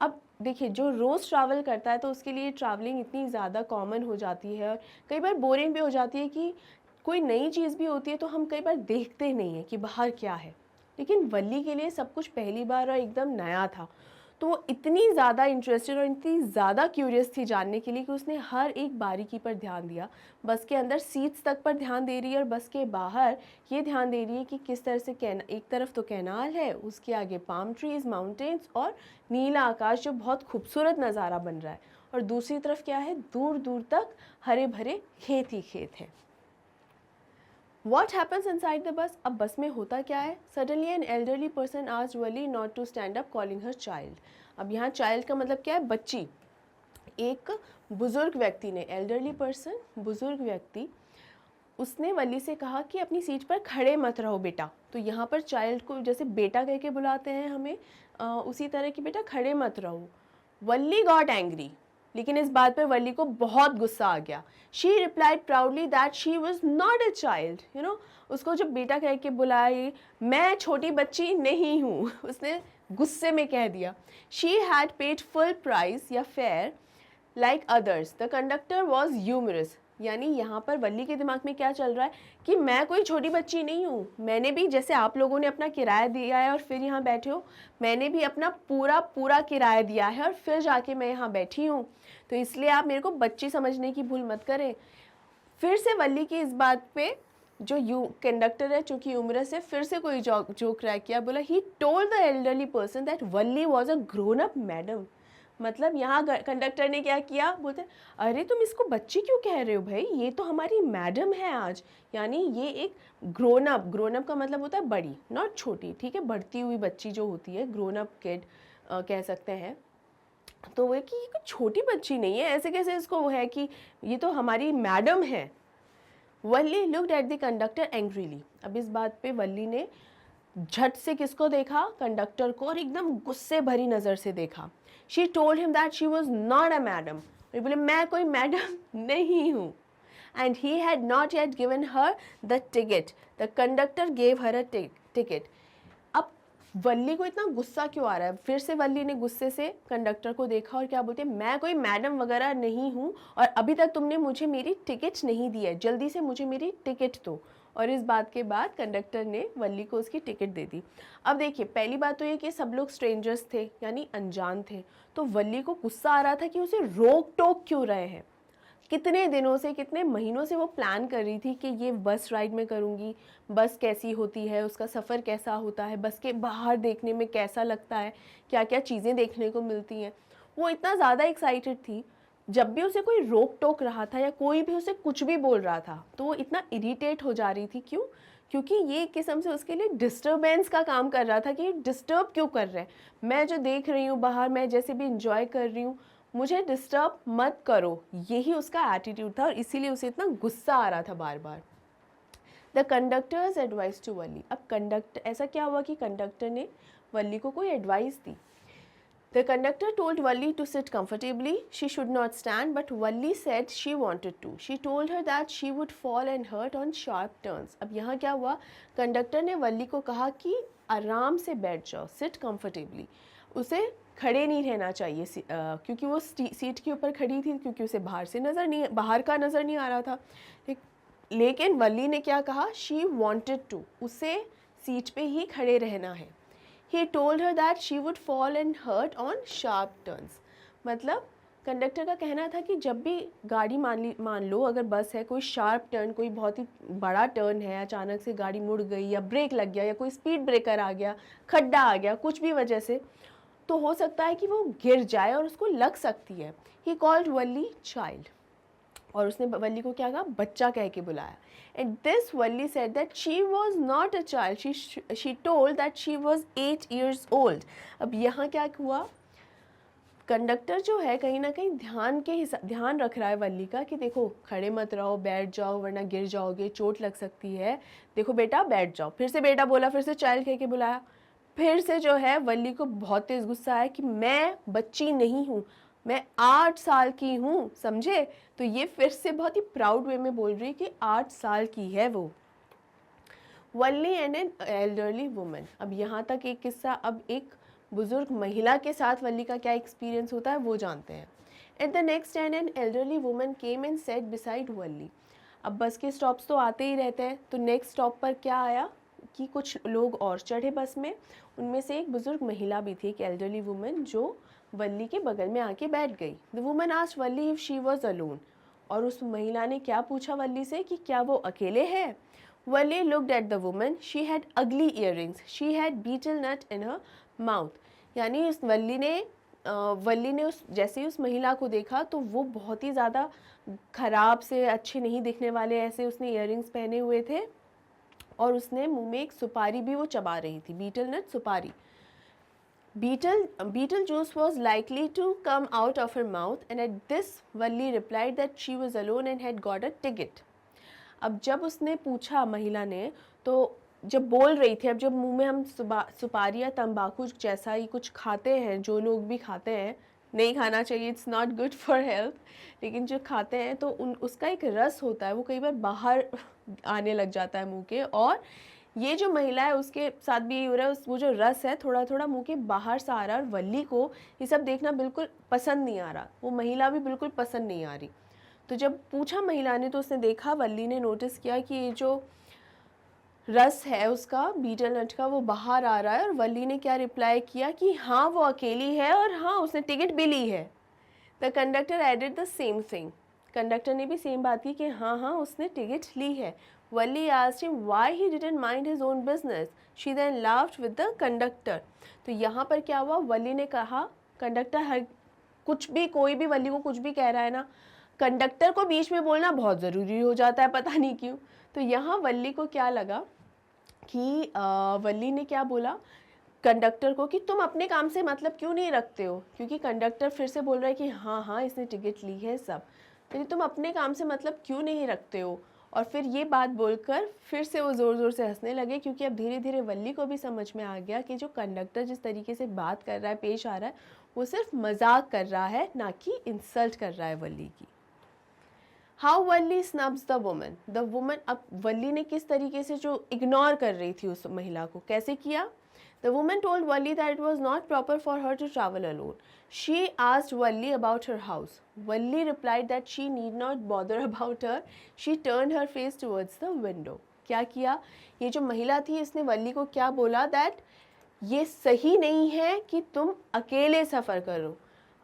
अब देखिए जो रोज़ ट्रैवल करता है तो उसके लिए ट्रैवलिंग इतनी ज़्यादा कॉमन हो जाती है और कई बार बोरिंग भी हो जाती है कि कोई नई चीज़ भी होती है तो हम कई बार देखते नहीं हैं कि बाहर क्या है। लेकिन वल्ली के लिए सब कुछ पहली बार और एकदम नया था, तो वो इतनी ज़्यादा इंटरेस्टेड और इतनी ज़्यादा क्यूरियस थी जानने के लिए कि उसने हर एक बारीकी पर ध्यान दिया। बस के अंदर सीट्स तक पर ध्यान दे रही है और बस के बाहर ये ध्यान दे रही है कि किस तरह से एक तरफ तो कैनाल है, उसके आगे पाम ट्रीज़, माउंटेन्स और नीला आकाश जो बहुत खूबसूरत नज़ारा बन रहा है, और दूसरी तरफ क्या है, दूर दूर तक हरे भरे खेत ही खेत हैं। What happens inside the bus, अब बस में होता क्या है, suddenly an elderly person asked Valli not to stand up calling her child. अब यहाँ चाइल्ड का मतलब क्या है, बच्ची। एक बुजुर्ग व्यक्ति ने, एल्डरली पर्सन बुजुर्ग व्यक्ति, उसने वली से कहा कि अपनी सीट पर खड़े मत रहो बेटा। तो यहाँ पर चाइल्ड को जैसे बेटा कह के बुलाते हैं हमें, उसी तरह की बेटा खड़े मत रहो। वल्ली गॉट एंग्री, लेकिन इस बात पर वल्ली को बहुत गुस्सा आ गया। She replied proudly that she was not a child, you know, उसको जब बेटा कह के बुलाई, मैं छोटी बच्ची नहीं हूँ, उसने गुस्से में कह दिया। She had paid full price या fare like others, the conductor was humorous. यानी यहाँ पर वल्ली के दिमाग में क्या चल रहा है कि मैं कोई छोटी बच्ची नहीं हूँ, मैंने भी जैसे आप लोगों ने अपना किराया दिया है और फिर यहाँ बैठे हो, मैंने भी अपना पूरा पूरा किराया दिया है और फिर जाके मैं यहाँ बैठी हूँ, तो इसलिए आप मेरे को बच्ची समझने की भूल मत करें। फिर से वल्ली की इस बात पे जो कंडक्टर है चूँकि ह्यूमरस है, फिर से कोई जोक क्रैक किया, बोला he told the elderly person that Valli was a grown up madam. मतलब यहाँ कंडक्टर ने क्या किया, बोलते अरे तुम इसको बच्ची क्यों कह रहे हो भाई, ये तो हमारी मैडम है आज। यानी ये एक ग्रोन अप का मतलब होता है बड़ी, नॉट छोटी, ठीक है, बढ़ती हुई बच्ची जो होती है, ग्रोन अप किड कह सकते हैं। तो वो कि ये कोई छोटी बच्ची नहीं है, ऐसे कैसे इसको वो है कि ये तो हमारी मैडम है। Valli looked at the conductor angrily, अब इस बात पे वल्ली ने झट से किसको देखा, कंडक्टर को, और एकदम गुस्से भरी नज़र से देखा। She told him that she was not a madam, बोले मैं कोई मैडम नहीं हूँ। And he had not yet given her the ticket, the conductor gave her a ticket. अब वल्ली को इतना गुस्सा क्यों आ रहा है, फिर से वल्ली ने गुस्से से कंडक्टर को देखा और क्या बोलते, मैं कोई मैडम वगैरह नहीं हूँ और अभी तक तुमने मुझे मेरी टिकट नहीं दी है, जल्दी से मुझे मेरी टिकट दो। और इस बात के बाद कंडक्टर ने वल्ली को उसकी टिकट दे दी। अब देखिए, पहली बात तो ये कि सब लोग स्ट्रेंजर्स थे यानी अनजान थे, तो वल्ली को गुस्सा आ रहा था कि उसे रोक टोक क्यों रहे हैं। कितने दिनों से, कितने महीनों से वो प्लान कर रही थी कि ये बस राइड में करूँगी, बस कैसी होती है, उसका सफ़र कैसा होता है, बस के बाहर देखने में कैसा लगता है, क्या क्या चीज़ें देखने को मिलती हैं। वो इतना ज़्यादा एक्साइटेड थी, जब भी उसे कोई रोक टोक रहा था या कोई भी उसे कुछ भी बोल रहा था तो वो इतना इरिटेट हो जा रही थी। क्यों? क्योंकि ये एक किस्म से उसके लिए डिस्टर्बेंस का काम कर रहा था कि डिस्टर्ब क्यों कर रहे हैं, मैं जो देख रही हूँ बाहर, मैं जैसे भी इंजॉय कर रही हूँ, मुझे डिस्टर्ब मत करो, यही उसका एटीट्यूड था और इसीलिए उसे इतना गुस्सा आ रहा था बार बार। द कंडक्टर्स एडवाइस टू वल्ली, अब ऐसा क्या हुआ कि कंडक्टर ने वल्ली को कोई advice the. The conductor told Valli to sit comfortably. She should not stand, but Valli said she wanted to. She told her that she would fall and hurt on sharp turns. अब यहाँ क्या हुआ, conductor ने वल्ली को कहा कि आराम से बैठ जाओ, sit comfortably. उसे खड़े नहीं रहना चाहिए क्योंकि वो सीट के ऊपर खड़ी थी, क्योंकि उसे बाहर का नज़र नहीं आ रहा था। लेकिन वल्ली ने क्या कहा, she wanted to, उसे सीट पे ही खड़े रहना है। He told her that she would fall and hurt on sharp turns. मतलब कंडक्टर का कहना था कि जब भी गाड़ी मान लो अगर बस है, कोई शार्प टर्न, कोई बहुत ही बड़ा टर्न है, अचानक से गाड़ी मुड़ गई या ब्रेक लग गया या कोई स्पीड ब्रेकर आ गया, खड्डा आ गया, कुछ भी वजह से, तो हो सकता है कि वो गिर जाए और उसको लग सकती है। He called Valli child, और उसने वल्ली को क्या कहा, बच्चा कह के बुलाया। And this Valli said that she was not a child. She told that she was 8 years old. अब यहाँ क्या हुआ, कंडक्टर जो है कहीं ना कहीं ध्यान रख रहा है वल्ली का कि देखो खड़े मत रहो, बैठ जाओ वरना गिर जाओगे, चोट लग सकती है, देखो बेटा बैठ जाओ। फिर से बेटा बोला, फिर से चाइल्ड कह के बुलाया। फिर से जो है वल्ली को बहुत तेज़ गुस्सा आया कि मैं बच्ची नहीं हूँ, मैं 8 साल की हूँ, समझे। तो ये फिर से बहुत ही प्राउड वे में बोल रही है कि 8 साल की है वो। वल्ली एंड एन एल्डरली वुमन, अब यहाँ तक एक किस्सा, अब एक बुजुर्ग महिला के साथ वल्ली का क्या एक्सपीरियंस होता है वो जानते हैं। At the next stand an elderly woman came and sat beside Valli. अब बस के स्टॉप्स तो आते ही रहते हैं, तो नेक्स्ट स्टॉप पर क्या आया कि कुछ लोग और चढ़े बस में, उनमें से एक बुजुर्ग महिला भी थी, एक एल्डरली वुमन, जो वल्ली के बगल में आके बैठ गई। The woman asked Valli if she was alone, और उस महिला ने क्या पूछा वल्ली से कि क्या वो अकेले है। Valli looked at the woman, she had ugly earrings, she had betel nut in her mouth. यानी उस वल्ली ने जैसे ही उस महिला को देखा तो वो बहुत ही ज़्यादा ख़राब से, अच्छे नहीं दिखने वाले ऐसे उसने ईयरिंग्स पहने हुए थे, और उसने मुंह में एक सुपारी भी वो चबा रही थी, बीटल नट सुपारी। Beetlejuice was likely to come out of her mouth, and at this Valli replied that she was alone and had got a ticket. अब जब उसने पूछा महिला ने, तो जब बोल रही थी, अब जब मुंह में हम सुपारी या तंबाकू जैसा ही कुछ खाते हैं, जो लोग भी खाते हैं, नहीं खाना चाहिए, it's not good for health, लेकिन जो खाते हैं तो उसका एक रस होता है, वो कई बार बाहर आने लग जाता है मुंह के, और ये जो महिला है उसके साथ भी यही हो रहा है, वो जो रस है थोड़ा थोड़ा मुंह के बाहर से आ रहा है, और वल्ली को ये सब देखना बिल्कुल पसंद नहीं आ रहा, वो महिला भी बिल्कुल पसंद नहीं आ रही। तो जब पूछा महिला ने तो उसने देखा, वल्ली ने नोटिस किया कि ये जो रस है उसका, बीटल नट का, वो बाहर आ रहा है, और वल्ली ने क्या रिप्लाई किया कि हाँ वो अकेली है और हाँ उसने टिकट भी ली है। The conductor added the same thing, conductor ने भी सेम बात की कि हाँ हाँ उसने टिकट ली है। Valli asked him why he didn't mind his own business. She then laughed with the conductor. तो यहाँ पर क्या हुआ, वल्ली ने कहा, कंडक्टर हर कुछ भी, कोई भी वल्ली को कुछ भी कह रहा है ना, कंडक्टर को बीच में बोलना बहुत ज़रूरी हो जाता है, पता नहीं क्यों। तो यहाँ वल्ली को क्या लगा कि वल्ली ने क्या बोला कंडक्टर को कि तुम अपने काम से मतलब क्यों नहीं रखते हो, क्योंकि कंडक्टर फिर से बोल रहा है कि हाँ हाँ इसने टिकट ली है सब, तो तुम अपने काम से मतलब क्यों नहीं रखते हो। और फिर ये बात बोलकर फिर से वो ज़ोर ज़ोर से हंसने लगे, क्योंकि अब धीरे धीरे वल्ली को भी समझ में आ गया कि जो कंडक्टर जिस तरीके से बात कर रहा है, पेश आ रहा है, वो सिर्फ मजाक कर रहा है, ना कि इंसल्ट कर रहा है वल्ली की। How Valli snubs the woman, अब वल्ली ने किस तरीके से जो इग्नोर कर रही थी उस महिला को, कैसे किया। The woman told Valli that it was not proper for her to travel alone. She asked Valli about her house. Valli replied that she need not bother about her. She turned her face towards the window. क्या किया, ये जो महिला थी इसने वल्ली को क्या बोला, that ये सही नहीं है कि तुम अकेले सफ़र करो,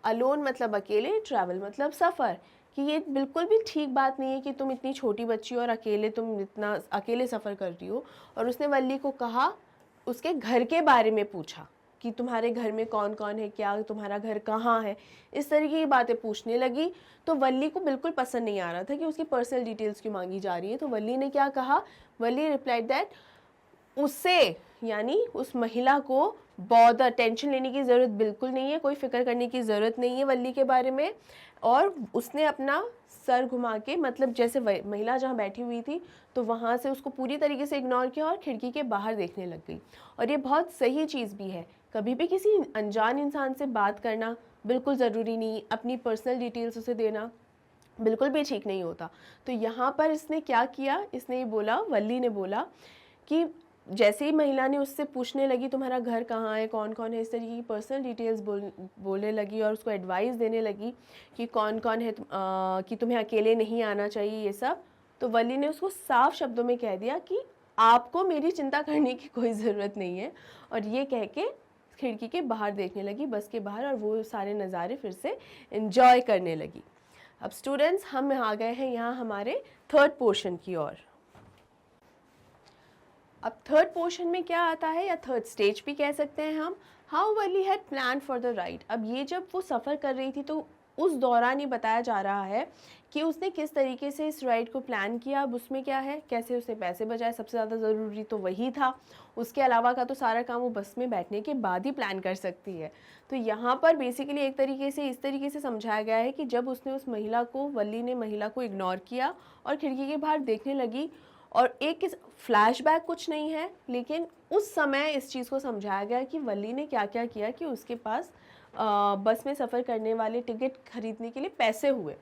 अलोन मतलब अकेले, ट्रैवल मतलब सफ़र, कि ये बिल्कुल भी ठीक बात नहीं है कि तुम इतनी छोटी बच्ची हो और अकेले तुम इतना अकेले सफ़र कर रही हो। और उसने वल्ली को कहा, उसके घर के बारे में पूछा कि तुम्हारे घर में कौन कौन है, क्या तुम्हारा घर कहाँ है, इस तरीके की बातें पूछने लगी। तो वल्ली को बिल्कुल पसंद नहीं आ रहा था कि उसकी पर्सनल डिटेल्स क्यों मांगी जा रही है। तो वल्ली ने क्या कहा, वल्ली रिप्लाइड दैट उससे, यानी उस महिला को बॉदर, टेंशन लेने की ज़रूरत बिल्कुल नहीं है, कोई फिक्र करने की ज़रूरत नहीं है वल्ली के बारे में। और उसने अपना सर घुमा के, मतलब जैसे महिला जहाँ बैठी हुई थी तो वहाँ से उसको पूरी तरीके से इग्नोर किया और खिड़की के बाहर देखने लग गई। और ये बहुत सही चीज़ भी है, कभी भी किसी अनजान इंसान से बात करना बिल्कुल ज़रूरी नहीं, अपनी पर्सनल डिटेल्स उसे देना बिल्कुल भी ठीक नहीं होता। तो यहाँ पर इसने क्या किया, इसने ये बोला, वल्ली ने बोला कि जैसे ही महिला ने उससे पूछने लगी तुम्हारा घर कहाँ है, कौन कौन है, इस तरीके की पर्सनल डिटेल्स बोलने लगी और उसको एडवाइस देने लगी कि कौन कौन है, कि तुम्हें अकेले नहीं आना चाहिए, ये सब। तो वल्ली ने उसको साफ शब्दों में कह दिया कि आपको मेरी चिंता करने की कोई ज़रूरत नहीं है, और ये कह के खिड़की के बाहर देखने लगी, बस के बाहर, और वो सारे नज़ारे फिर से इन्जॉय करने लगी। अब स्टूडेंट्स, हम आ गए हैं यहाँ हमारे थर्ड पोर्शन की ओर। अब थर्ड पोर्शन में क्या आता है, या थर्ड स्टेज भी कह सकते हैं हम, how Valli had plan for the ride. अब ये जब वो सफ़र कर रही थी तो उस दौरान ही बताया जा रहा है कि उसने किस तरीके से इस राइड को प्लान किया। अब उसमें क्या है, कैसे उसने पैसे बचाए, सबसे ज़्यादा ज़रूरी तो वही था, उसके अलावा का तो सारा काम वो बस में बैठने के बाद ही प्लान कर सकती है। तो यहाँ पर बेसिकली एक तरीके से इस तरीके से समझाया गया है कि जब उसने उस महिला को, वल्ली ने महिला को इग्नोर किया और खिड़की के बाहर देखने लगी, और एक फ्लैशबैक कुछ नहीं है, लेकिन उस समय इस चीज़ को समझाया गया कि वल्ली ने क्या क्या किया कि उसके पास बस में सफ़र करने वाले टिकट खरीदने के लिए पैसे हुए।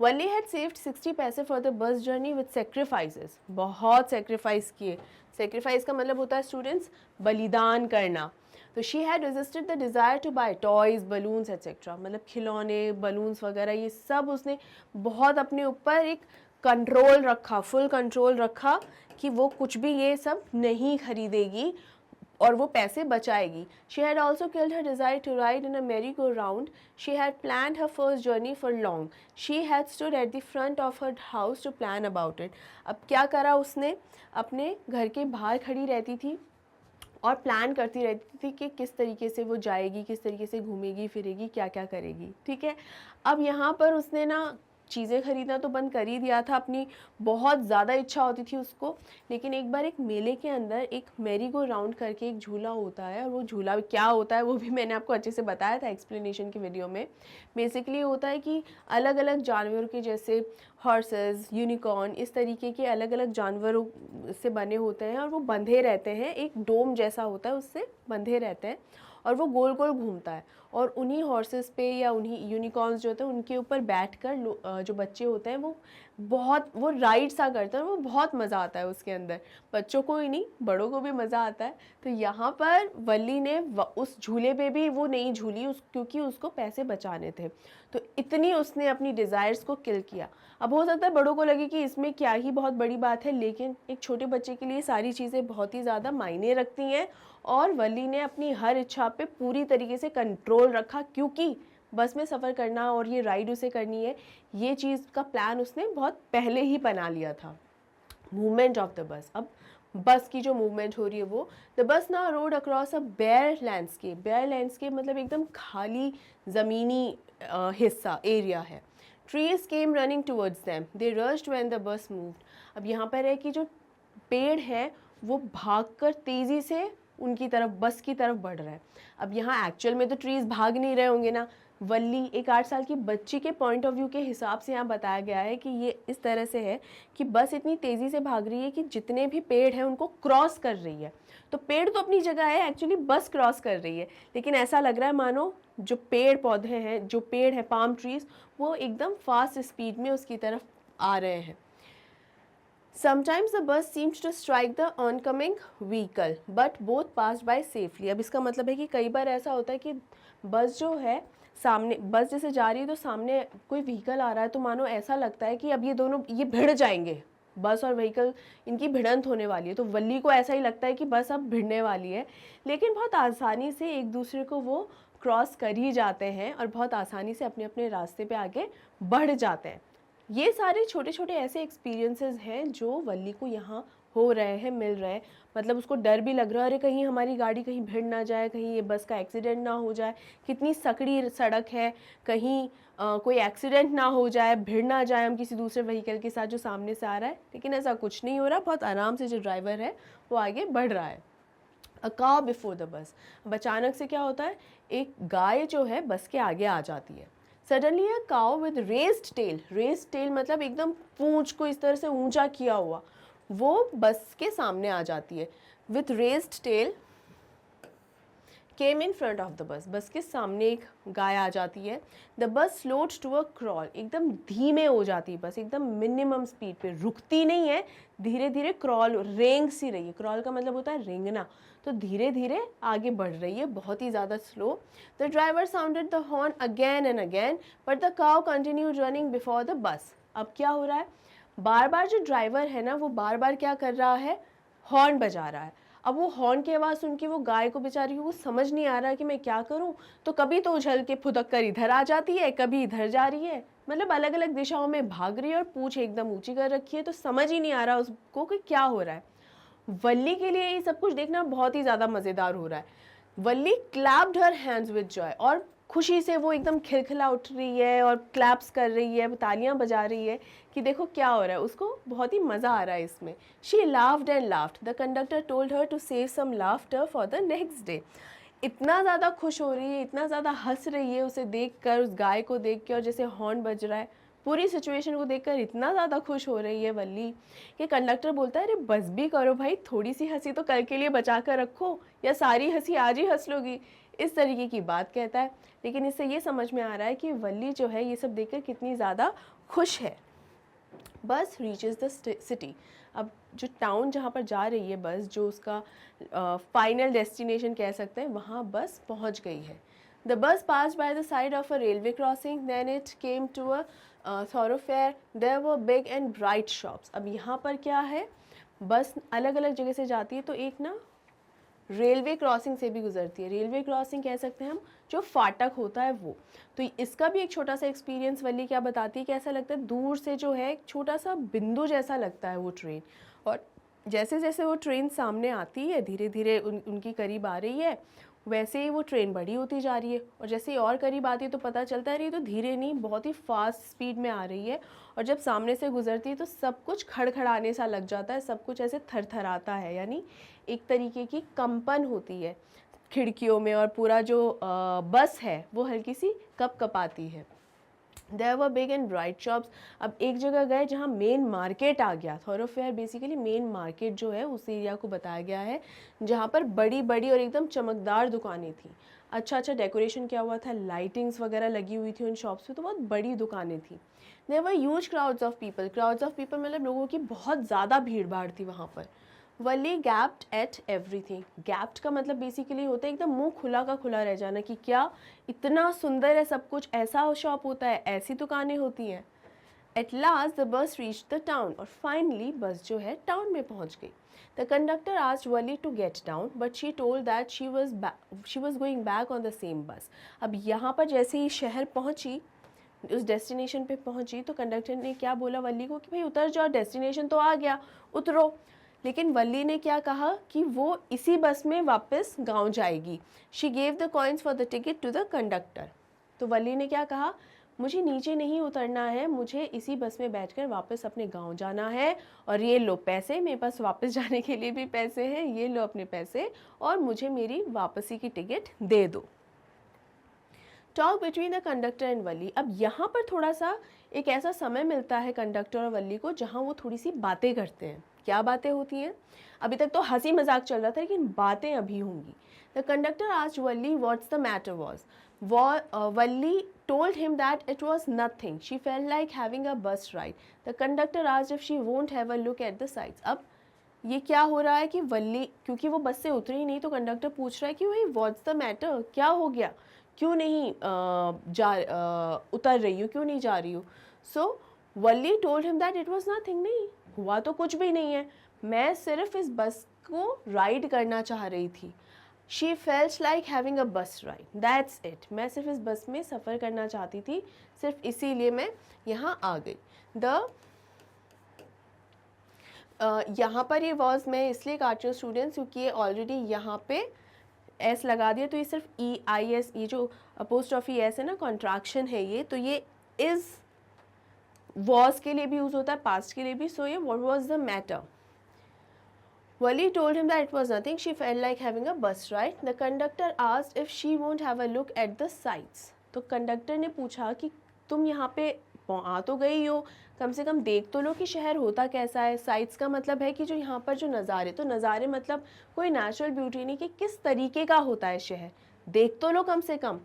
वल्ली हैड सेव्ड 60 पैसे for the bus journey with sacrifices, बहुत सेक्रीफाइस किए। सेक्रीफाइस का मतलब होता है स्टूडेंट्स बलिदान करना। तो she had resisted the desire to buy toys, balloons etcetera, मतलब खिलौने, बलून्स वगैरह, ये सब उसने बहुत अपने ऊपर एक कंट्रोल रखा, फुल कंट्रोल रखा कि वो कुछ भी ये सब नहीं खरीदेगी और वो पैसे बचाएगी। She had also killed her desire to ride in a merry-go-round. She had planned her first journey for long. She had stood at the front of her house to plan about it. अब क्या करा उसने, अपने घर के बाहर खड़ी रहती थी और प्लान करती रहती थी कि किस तरीके से वो जाएगी, किस तरीके से घूमेगी फिरेगी, क्या क्या करेगी। ठीक है, अब यहाँ पर उसने ना चीज़ें खरीदना तो बंद कर ही दिया था, अपनी बहुत ज़्यादा इच्छा होती थी उसको। लेकिन एक बार एक मेले के अंदर एक मैरी गो राउंड करके एक झूला होता है, और वो झूला क्या होता है वो भी मैंने आपको अच्छे से बताया था एक्सप्लेनेशन की वीडियो में। बेसिकली होता है कि अलग अलग जानवरों के, जैसे हॉर्सेस, यूनिकॉर्न, इस तरीके के अलग अलग जानवरों से बने होते हैं, और वो बंधे रहते हैं, एक डोम जैसा होता है उससे बंधे रहते हैं, और वो गोल गोल घूमता है। और उन्हीं हॉर्सेस पे या उन्हीं यूनिकॉर्न्स जो होते हैं उनके ऊपर बैठकर जो बच्चे होते हैं वो राइड सा करते हैं, और वो बहुत मज़ा आता है उसके अंदर। बच्चों को ही नहीं, बड़ों को भी मज़ा आता है। तो यहाँ पर वल्ली ने उस झूले पे भी वो नहीं झूली क्योंकि उसको पैसे बचाने थे। तो इतनी उसने अपनी डिज़ायर्स को किल किया। अब हो सकता है बड़ों को लगे कि इसमें क्या ही बहुत बड़ी बात है, लेकिन एक छोटे बच्चे के लिए सारी चीज़ें बहुत ही ज़्यादा मायने रखती हैं। और वल्ली ने अपनी हर इच्छा पे पूरी तरीके से कंट्रोल रखा, क्योंकि बस में सफ़र करना और ये राइड उसे करनी है, ये चीज़ का प्लान उसने बहुत पहले ही बना लिया था। मूवमेंट ऑफ द बस, अब बस की जो मूवमेंट हो रही है वो, the bus now rode across a bare landscape. Bare landscape मतलब एकदम खाली ज़मीनी हिस्सा, एरिया है। Trees came running towards them, they rushed when the bus moved. अब यहाँ पर है कि जो पेड़ है वो भागकर तेज़ी से उनकी तरफ, बस की तरफ बढ़ रहा है। अब यहाँ एक्चुअल में तो ट्रीज़ भाग नहीं रहे होंगे ना। वल्ली एक 8 साल की बच्ची के पॉइंट ऑफ व्यू के हिसाब से यहाँ बताया गया है कि ये इस तरह से है कि बस इतनी तेज़ी से भाग रही है कि जितने भी पेड़ हैं उनको क्रॉस कर रही है। तो पेड़ तो अपनी जगह है, एक्चुअली बस क्रॉस कर रही है, लेकिन ऐसा लग रहा है मानो जो पेड़ पौधे हैं, जो पेड़ हैं, पाम ट्रीज़, वो एकदम फास्ट स्पीड में उसकी तरफ आ रहे हैं। Sometimes the bus seemed to strike the oncoming vehicle, but both passed by safely. अब इसका मतलब है कि कई बार ऐसा होता है कि बस जो है सामने, बस जैसे जा रही है तो सामने कोई व्हीकल आ रहा है, तो मानो ऐसा लगता है कि अब ये दोनों ये भिड़ जाएंगे, बस और व्हीकल इनकी भिड़ंत होने वाली है। तो वल्ली को ऐसा ही लगता है कि बस अब भिड़ने वाली है, लेकिन बहुत आसानी से एक दूसरे को वो क्रॉस कर ही जाते हैं और बहुत आसानी से अपने अपने रास्ते पे आगे बढ़ जाते हैं। ये सारे छोटे छोटे ऐसे एक्सपीरियंसेस हैं जो वल्ली को यहाँ हो रहे हैं, मिल रहे हैं। मतलब उसको डर भी लग रहा है, अरे कहीं हमारी गाड़ी कहीं भिड़ ना जाए, कहीं ये बस का एक्सीडेंट ना हो जाए, कितनी सकड़ी सड़क है, कहीं कोई एक्सीडेंट ना हो जाए, भिड़ ना जाए हम किसी दूसरे व्हीकल के साथ जो सामने से आ रहा है। लेकिन ऐसा कुछ नहीं हो रहा, बहुत आराम से जो ड्राइवर है वो आगे बढ़ रहा है। A cow before the bus. अब अचानक से क्या होता है, एक गाय जो है बस के आगे आ जाती है। Suddenly a cow with raised tail, raised tail मतलब एकदम पूंछ को इस तरह से ऊंचा किया हुआ, वो बस के सामने आ जाती है। With raised tail came in front of the bus, bus के सामने एक गाय आ जाती है। द बस स्लोड टू अ क्रॉल, एकदम धीमे हो जाती है बस, एकदम मिनिमम स्पीड पे, रुकती नहीं है, धीरे धीरे क्रॉल, रेंग सी रही है। क्रॉल का मतलब होता है रेंगना, तो धीरे धीरे आगे बढ़ रही है, बहुत ही ज़्यादा slow. The driver sounded the horn again and again, but the cow continued running before the bus. अब क्या हो रहा है, बार बार जो ड्राइवर है ना वो बार बार क्या कर रहा है, हॉर्न बजा रहा है। अब वो हॉर्न की आवाज़ सुन के वो गाय को बेचारी को समझ नहीं आ रहा है कि मैं क्या करूं, तो कभी तो उछल के फुदक कर इधर आ जाती है, कभी इधर जा रही है, मतलब अलग अलग दिशाओं में भाग रही है और पूंछ एकदम ऊंची कर रखी है, तो समझ ही नहीं आ रहा उसको कि क्या हो रहा है। वल्ली के लिए ये सब कुछ देखना बहुत ही ज़्यादा मज़ेदार हो रहा है। Valli clapped her hands with joy, और खुशी से वो एकदम खिलखिला उठ रही है और क्लैप्स कर रही है, तालियां बजा रही है कि देखो क्या हो रहा है, उसको बहुत ही मज़ा आ रहा है इसमें। She laughed and laughed, the conductor told her to save some laughter for the next day. इतना ज़्यादा खुश हो रही है, इतना ज़्यादा हंस रही है उसे देखकर, उस गाय को देख के, और जैसे हॉर्न बज रहा है, पूरी सिचुएशन को देखकर इतना ज़्यादा खुश हो रही है वल्ली कि कंडक्टर बोलता है, अरे बस भी करो भाई, थोड़ी सी हंसी तो कल के लिए बचा कर रखो, या सारी हंसी आज ही हंस लोगी, इस तरीके की बात कहता है। लेकिन इससे ये समझ में आ रहा है कि वल्ली जो है ये सब देखकर कितनी ज़्यादा खुश है। बस रीचेस द सिटी, अब जो टाउन जहाँ पर जा रही है बस, जो उसका फाइनल डेस्टिनेशन कह सकते हैं, वहाँ बस पहुँच गई है। The bus pass by the side of a railway crossing, then it came to a thoroughfare, there were big and bright shops। अब यहाँ पर क्या है, बस अलग अलग जगह से जाती है, तो एक ना रेलवे क्रॉसिंग से भी गुजरती है। रेलवे क्रॉसिंग कह सकते हैं हम, जो फाटक होता है वो। तो इसका भी एक छोटा सा एक्सपीरियंस वल्ली क्या बताती है कि ऐसा लगता है दूर से जो है एक छोटा सा बिंदु जैसा लगता है वो ट्रेन, और जैसे जैसे वो ट्रेन सामने आती है धीरे धीरे उनकी करीब आ रही है, वैसे ही वो ट्रेन बड़ी होती जा रही है, और जैसे ही और करीब आती है तो पता चलता है ये तो धीरे नहीं बहुत ही फास्ट स्पीड में आ रही है, और जब सामने से गुजरती है तो सब कुछ खड़खड़ाने सा लग जाता है, सब कुछ ऐसे थरथराता है, यानी एक तरीके की कंपन होती है खिड़कियों में, और पूरा जो बस है वो हल्की सी कँपाती है। There were big and bright shops. अब एक जगह गए जहाँ मेन मार्केट आ गया, थॉरोफेयर बेसिकली मेन मार्केट जो है उस एरिया को बताया गया है, जहाँ पर बड़ी बड़ी और एकदम चमकदार दुकानें थी, अच्छा अच्छा डेकोरेशन किया हुआ था, लाइटिंग्स वगैरह लगी हुई थी उन शॉप्स पे, तो बहुत बड़ी दुकानें थी। There were huge crowds of people मतलब लोगों की बहुत ज़्यादा भीड़ भाड़ थी वहाँ पर। वली गैप्ड एट एवरीथिंग। गैप्ड का मतलब बेसिकली होता है एकदम मुंह खुला का खुला रह जाना, कि क्या इतना सुंदर है सब कुछ, ऐसा शॉप होता है, ऐसी दुकानें होती हैं। At last the bus reach the town, और फाइनली बस जो है टाउन में पहुंच गई। The conductor asked Valli to get down, but she told that she was going back on the same bus. अब यहाँ पर जैसे ही शहर पहुंची, उस डेस्टिनेशन पे पहुंची, तो कंडक्टर ने क्या बोला वली को कि भाई उतर जाओ, डेस्टिनेशन तो आ गया, उतरो। लेकिन वली ने क्या कहा कि वो इसी बस में वापस गांव जाएगी। She gave the coins for the ticket to the conductor. तो वली ने क्या कहा, मुझे नीचे नहीं उतरना है, मुझे इसी बस में बैठकर वापस अपने गांव जाना है, और ये लो पैसे, मेरे पास वापस जाने के लिए भी पैसे हैं, ये लो अपने पैसे, और मुझे मेरी वापसी की टिकट दे दो। Talk between the conductor and Valli. अब यहाँ पर थोड़ा सा एक ऐसा समय मिलता है कंडक्टर और वली को जहाँ वो थोड़ी सी बातें करते हैं। क्या बातें होती हैं? अभी तक तो हंसी मजाक चल रहा था, लेकिन बातें अभी होंगी। The conductor asked Wali what's the matter was. Wali told him that it was nothing. She felt like having a bus ride. The conductor asked if she won't have a look at the sights. अब ये क्या हो रहा है कि वली, क्योंकि वो बस से उतरी नहीं, तो कंडक्टर पूछ रहा है कि भाई व्हाट्स द मैटर, क्या हो गया, क्यों नहीं उतर रही हो, क्यों नहीं जा रही हो। So Valli told him that it was nothing, नहीं हुआ तो कुछ भी नहीं है, मैं सिर्फ इस बस को राइड करना चाह रही थी। She felt like having a बस राइड, दैट्स इट, मैं सिर्फ इस बस में सफ़र करना चाहती थी, सिर्फ इसीलिए मैं यहाँ आ गई। यहाँ पर ये वॉज मैं इसलिए काट रही हूँ स्टूडेंट्स, क्योंकि ये ऑलरेडी यहाँ पे एस लगा दिया, तो ये सिर्फ ई आई एस, ये जो अपोस्ट्रोफी एस है ना, कॉन्ट्रैक्शन है ये, तो ये इज़ वॉज के लिए भी यूज़ होता है, पास्ट के लिए भी। सो ये what was the matter. Wali told him that it was nothing. She felt like having a bus ride. The conductor asked if she won't have a look at the sights. तो conductor ने पूछा कि तुम यहाँ पे आ तो गई हो, कम से कम देख तो लो कि शहर होता कैसा है। साइट्स का मतलब है कि जो यहाँ पर जो नज़ारे, तो नज़ारे मतलब कोई नेचुरल ब्यूटी नहीं, कि किस तरीके का होता है शहर, देख तो लो कम से कम।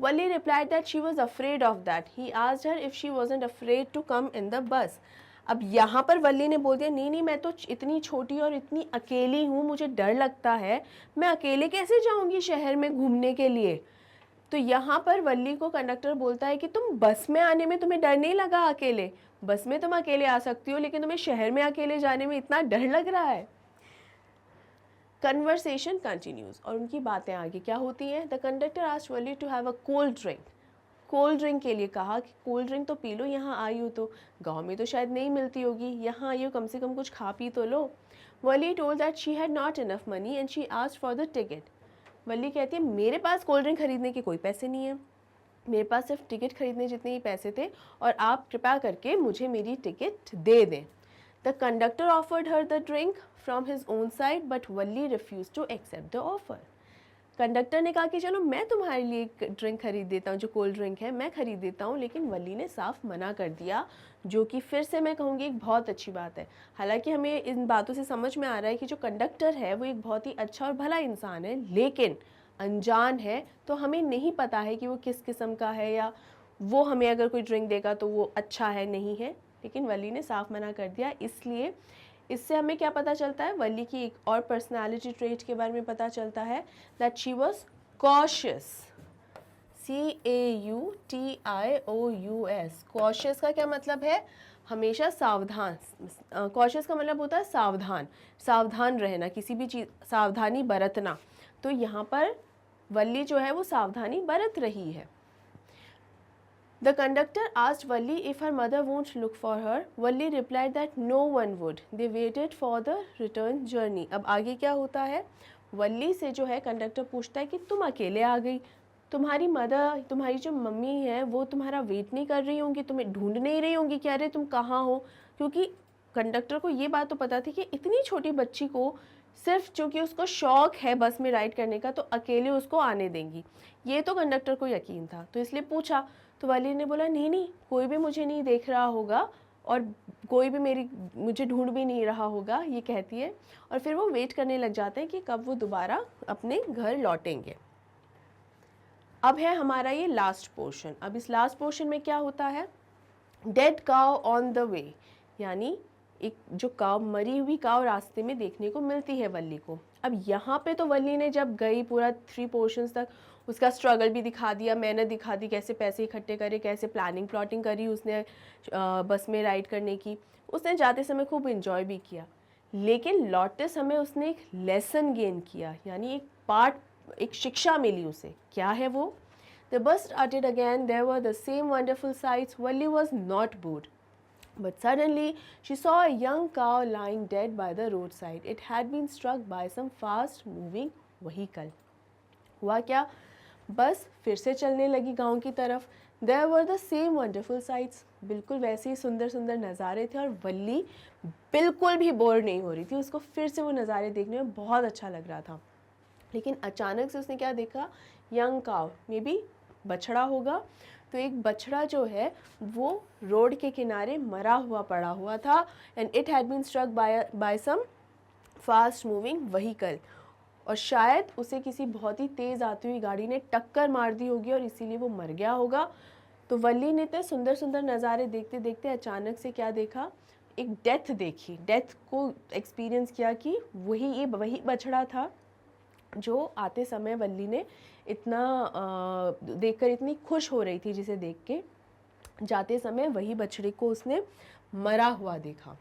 Wali replied that she was afraid of that. He asked her if she wasn't afraid to come in the bus. अब यहाँ पर वली ने बोल दिया नहीं नहीं, मैं तो इतनी छोटी और इतनी अकेली हूँ, मुझे डर लगता है, मैं अकेले कैसे जाऊँगी शहर में घूमने के लिए। तो यहाँ पर वली को कंडक्टर बोलता है कि तुम बस में आने में तुम्हें डर नहीं लगा अकेले, बस में तुम अकेले आ सकती हो, लेकिन तुम्हें शहर में अकेले जाने में इतना डर लग रहा है। कन्वर्सेशन कंटिन्यूज, और उनकी बातें आगे क्या होती हैं। The conductor asked Valli to have a cold drink. Cold drink के लिए कहा कि कोल्ड ड्रिंक तो पी लो, यहाँ आई हो तो, गांव में तो शायद नहीं मिलती होगी, यहाँ आई हो कम से कम कुछ खा पी तो लो। Valli told that she had not enough money and she asked for the ticket. Valli कहती है मेरे पास कोल्ड ड्रिंक खरीदने के कोई पैसे नहीं है, मेरे पास सिर्फ टिकट खरीदने जितने ही पैसे थे, और आप कृपया करके मुझे मेरी टिकट दे दें। The conductor offered her the drink from his own side, but Valli refuse to accept the offer. Conductor ने कहा कि चलो मैं तुम्हारे लिए एक ड्रिंक खरीद देता हूँ, जो कोल्ड ड्रिंक है मैं खरीद देता हूँ, लेकिन वली ने साफ मना कर दिया, जो कि फिर से मैं कहूँगी एक बहुत अच्छी बात है। हालांकि हमें इन बातों से समझ में आ रहा है कि जो कंडक्टर है वो एक बहुत ही अच्छा और भला इंसान है, लेकिन अनजान है, तो हमें नहीं पता है कि वो किस किस्म का है, या वो हमें अगर कोई ड्रिंक देगा तो वो अच्छा है नहीं है, लेकिन वली ने साफ मना कर दिया। इसलिए इससे हमें क्या पता चलता है, वली की एक और पर्सनालिटी ट्रेट के बारे में पता चलता है, that she was cautious, CAUTIOUS। Cautious का क्या मतलब है, हमेशा सावधान। कॉशियस का मतलब होता है सावधान, सावधान रहना, किसी भी चीज़ सावधानी बरतना। तो यहाँ पर वली जो है वो सावधानी बरत रही है। The conductor asked Valli if her mother won't look for her. Valli replied that no one would. They waited for the return journey. अब आगे क्या होता है, वल्ली से जो है कंडक्टर पूछता है कि तुम अकेले आ गई, तुम्हारी मदर, तुम्हारी जो मम्मी है वो तुम्हारा वेट नहीं कर रही होंगी, तुम्हें ढूंढ नहीं रही होंगी कि अरे तुम कहाँ हो। क्योंकि कंडक्टर को ये बात तो पता थी कि इतनी छोटी बच्ची को सिर्फ चूँकि उसको शौक है बस में राइड करने का तो अकेले उसको आने देंगी, ये तो कंडक्टर को यकीन था, तो इसलिए पूछा। तो वली ने बोला नहीं नहीं, कोई भी मुझे नहीं देख रहा होगा और कोई भी मुझे ढूंढ भी नहीं रहा होगा, ये कहती है। और फिर वो वेट करने लग जाते हैं कि कब वो दोबारा अपने घर लौटेंगे। अब है हमारा ये लास्ट पोर्शन। अब इस लास्ट पोर्शन में क्या होता है, dead cow on the way, यानी एक जो काव, मरी हुई काव रास्ते में देखने को मिलती है वल्ली को। अब यहाँ पे तो वल्ली ने जब गई पूरा 3 पोर्शंस तक उसका स्ट्रगल भी दिखा दिया, मेहनत दिखा दी, कैसे पैसे इकट्ठे करे, कैसे प्लानिंग प्लॉटिंग करी उसने बस में राइड करने की। उसने जाते समय खूब इन्जॉय भी किया, लेकिन लौटते समय उसने एक लेसन गेन किया, यानी एक पार्ट, एक शिक्षा मिली उसे। क्या है वो? The bus started again. There were the same wonderful sights. Valli was not bored. But suddenly she saw a young cow lying dead by the roadside. It had been struck by some fast moving vehicle. हुआ क्या? बस फिर से चलने लगी गांव की तरफ। There were the same wonderful sights. बिल्कुल वैसे ही सुंदर सुंदर नज़ारे थे और वल्ली बिल्कुल भी बोर नहीं हो रही थी, उसको फिर से वो नज़ारे देखने में बहुत अच्छा लग रहा था। लेकिन अचानक से उसने क्या देखा, यंग काव, मे बी बछड़ा होगा। तो एक बछड़ा जो है वो रोड के किनारे मरा हुआ पड़ा हुआ था, and it had been struck by some fast moving vehicle, और शायद उसे किसी बहुत ही तेज़ आती हुई गाड़ी ने टक्कर मार दी होगी और इसीलिए वो मर गया होगा। तो वल्ली ने इतने सुंदर सुंदर नज़ारे देखते देखते अचानक से क्या देखा, एक डेथ देखी, डेथ को एक्सपीरियंस किया कि वही बछड़ा था जो आते समय वल्ली ने इतना देखकर इतनी खुश हो रही थी, जिसे देख के जाते समय वही बछड़े को उसने मरा हुआ देखा।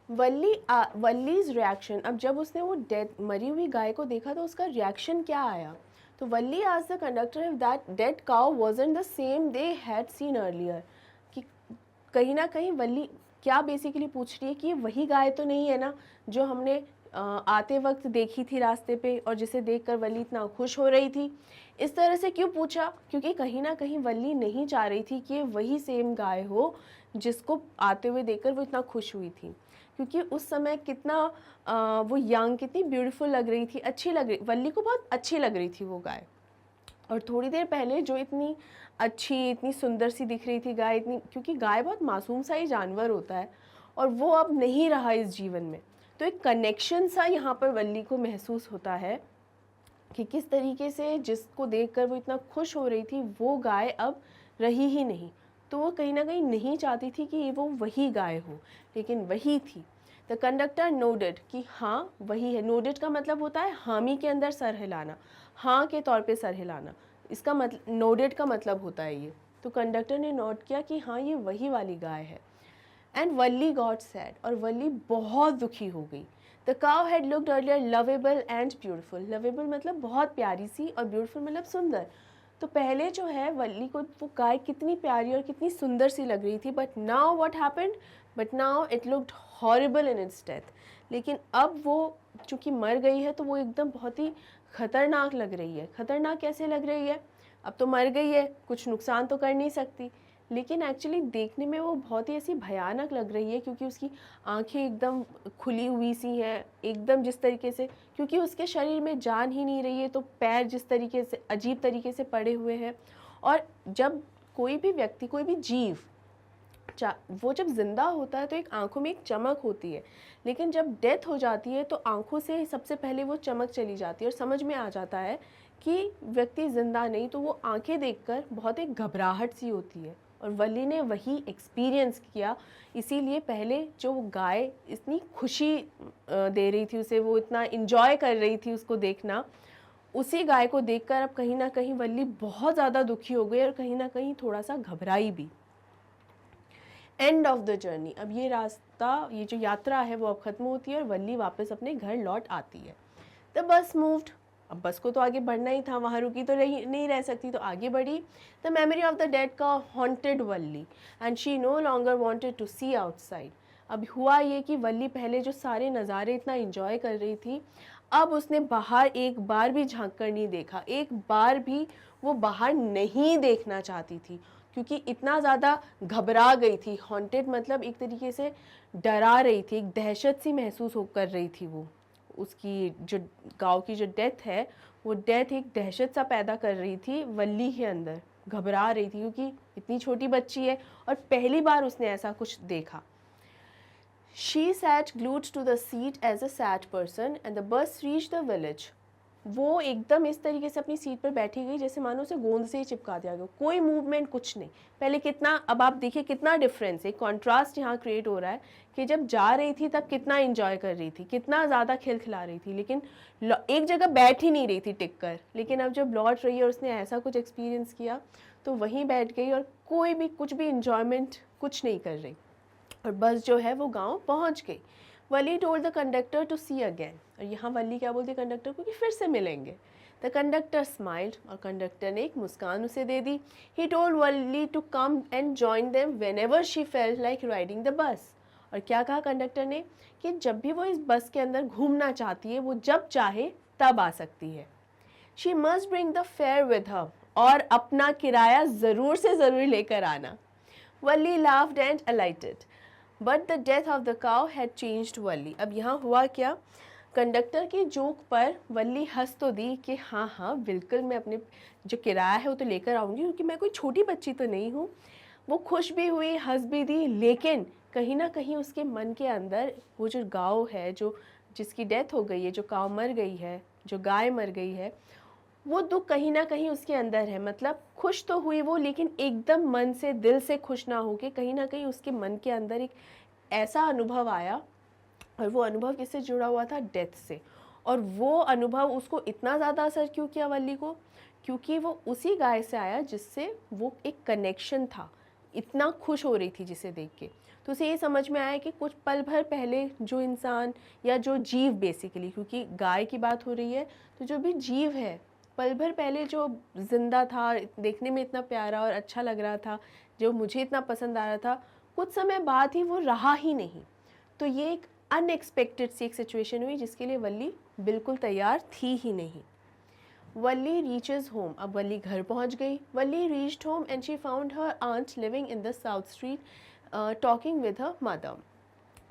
वल्लीज रिएक्शन, अब जब उसने वो डेड मरी हुई गाय को देखा तो उसका रिएक्शन क्या आया। तो Valli asked the conductor if that dead cow wasn't the same they had seen earlier, कि कहीं ना कहीं वल्ली क्या बेसिकली पूछ रही है कि वही गाय तो नहीं है ना जो हमने आते वक्त देखी थी रास्ते पे और जिसे देखकर वल्ली इतना खुश हो रही थी। इस तरह से क्यों पूछा? क्योंकि कहीं ना कहीं वल्ली नहीं चाह रही थी कि वही सेम गाय हो जिसको आते हुए देखकर वो इतना खुश हुई थी, क्योंकि उस समय कितना वो यंग, कितनी ब्यूटीफुल लग रही थी, अच्छी लग रही, वल्ली को बहुत अच्छी लग रही थी वो गाय। और थोड़ी देर पहले जो इतनी अच्छी, इतनी सुंदर सी दिख रही थी गाय, इतनी, क्योंकि गाय बहुत मासूम सा ही जानवर होता है और वो अब नहीं रहा इस जीवन में, तो एक कनेक्शन सा यहाँ पर वल्ली को महसूस होता है कि किस तरीके से जिसको देखकर वो इतना खुश हो रही थी वो गाय अब रही ही नहीं। तो वो कहीं ना कहीं नहीं चाहती थी कि वो वही गाय हो, लेकिन वही थी। द कंडक्टर नोडेड, कि हाँ वही है। नोडेड का मतलब होता है हामी के अंदर सर हिलाना, हाँ के तौर पे सर हिलाना, इसका मतलब नोडेड का मतलब होता है ये। तो कंडक्टर ने नोट किया कि हाँ ये वही वाली गाय है। एंड वल्ली गॉट सैड, और वल्ली बहुत दुखी हो गई। The cow had looked earlier lovable and beautiful, lovable मतलब बहुत प्यारी सी और ब्यूटिफुल मतलब सुंदर। तो पहले जो है वल्ली को वो गाय कितनी प्यारी और कितनी सुंदर सी लग रही थी, but now what happened, but now it looked horrible in its death. लेकिन अब वो चूँकि मर गई है तो वो एकदम बहुत ही खतरनाक लग रही है। खतरनाक कैसे लग रही है? अब तो मर गई है, कुछ नुकसान तो कर नहीं सकती, लेकिन एक्चुअली देखने में वो बहुत ही ऐसी भयानक लग रही है, क्योंकि उसकी आंखें एकदम खुली हुई सी हैं, एकदम जिस तरीके से, क्योंकि उसके शरीर में जान ही नहीं रही है, तो पैर जिस तरीके से अजीब तरीके से पड़े हुए हैं। और जब कोई भी व्यक्ति, कोई भी जीव, वो जब ज़िंदा होता है तो एक आंखों में एक चमक होती है, लेकिन जब डेथ हो जाती है तो आंखों से सबसे पहले वो चमक चली जाती है और समझ में आ जाता है कि व्यक्ति ज़िंदा नहीं, तो वो आंखें देखकर बहुत एक घबराहट सी होती है। और वल्ली ने वही एक्सपीरियंस किया, इसीलिए पहले जो गाय इतनी खुशी दे रही थी उसे, वो इतना इन्जॉय कर रही थी उसको देखना, उसी गाय को देखकर अब कहीं ना कहीं वल्ली बहुत ज़्यादा दुखी हो गई और कहीं ना कहीं थोड़ा सा घबराई भी। एंड ऑफ द जर्नी, अब ये रास्ता, ये जो यात्रा है वो अब ख़त्म होती है और वल्ली वापस अपने घर लौट आती है। द बस मूव्ड, अब बस को तो आगे बढ़ना ही था, वहाँ रुकी तो नहीं रह सकती, तो आगे बढ़ी। The memory of the dead cow haunted Valli and she no longer wanted to see outside. अब हुआ ये कि वल्ली पहले जो सारे नज़ारे इतना एंजॉय कर रही थी, अब उसने बाहर एक बार भी झांक कर नहीं देखा, एक बार भी वो बाहर नहीं देखना चाहती थी, क्योंकि इतना ज़्यादा घबरा गई थी। हॉन्टेड मतलब एक तरीके से डरा रही थी, एक दहशत सी महसूस हो कर रही थी वो। उसकी जो गाँव की जो डेथ है, वो डेथ एक दहशत सा पैदा कर रही थी वल्ली के अंदर, घबरा रही थी क्योंकि इतनी छोटी बच्ची है और पहली बार उसने ऐसा कुछ देखा। She sat glued to the seat as a sad person and the bus reached the village. वो एकदम इस तरीके से अपनी सीट पर बैठी गई जैसे मानो उसे गोंद से ही चिपका दिया गया, कोई मूवमेंट कुछ नहीं। पहले कितना, अब आप देखिए कितना डिफरेंस है, कॉन्ट्रास्ट यहाँ क्रिएट हो रहा है कि जब जा रही थी तब कितना एंजॉय कर रही थी, कितना ज़्यादा खिलखिला रही थी, लेकिन एक जगह बैठ ही नहीं रही थी टिक कर। लेकिन अब जब लौट रही है और उसने ऐसा कुछ एक्सपीरियंस किया तो वहीं बैठ गई और कोई भी कुछ भी इंजॉयमेंट कुछ नहीं कर रही। और बस जो है वो गांव पहुंच गई। Valli told the conductor to see again, और यहाँ वली क्या बोलती है कंडक्टर को कि फिर से मिलेंगे। द कंडक्टर स्माइल्ड, और कंडक्टर ने एक मुस्कान उसे दे दी। He told Valli to come and join them whenever she felt like riding the bus, और क्या कहा कंडक्टर ने कि जब भी वो इस बस के अंदर घूमना चाहती है वो जब चाहे तब आ सकती है। She must bring the fare with her, और अपना किराया ज़रूर से ज़रूर लेकर आना। Valli laughed and alighted but the death of the cow had changed Valli. अब यहाँ हुआ क्या, कंडक्टर की जोक पर वली हंस तो दी कि हाँ हाँ बिल्कुल मैं अपने जो किराया है वो तो लेकर आऊँगी, क्योंकि मैं कोई छोटी बच्ची तो नहीं हूँ। वो खुश भी हुई, हंस भी दी, लेकिन कहीं ना कहीं उसके मन के अंदर वो जो गाय है, जो जिसकी डेथ हो गई है, जो काऊ मर गई है, जो गाय मर गई है, वो दुख कहीं ना कहीं उसके अंदर है। मतलब खुश तो हुई वो, लेकिन एकदम मन से दिल से खुश ना हो के कहीं ना कहीं उसके मन के अंदर एक ऐसा अनुभव आया, और वो अनुभव किससे जुड़ा हुआ था, डेथ से। और वो अनुभव उसको इतना ज़्यादा असर क्यों किया वल्ली को, क्योंकि वो उसी गाय से आया जिससे वो एक कनेक्शन था, इतना खुश हो रही थी जिसे देख के। तो उसे ये समझ में आया कि कुछ पल भर पहले जो इंसान या जो जीव बेसिकली, क्योंकि गाय की बात हो रही है, तो जो भी जीव है पल भर पहले जो जिंदा था, देखने में इतना प्यारा और अच्छा लग रहा था, जो मुझे इतना पसंद आ रहा था, कुछ समय बाद ही वो रहा ही नहीं। तो ये एक अनएक्सपेक्टेड सी एक सिचुएशन हुई जिसके लिए वल्ली बिल्कुल तैयार थी ही नहीं। वल्ली रीचेज होम, अब वल्ली घर पहुंच गई। Valli reached home and she found her aunt living in the south street talking with her mother.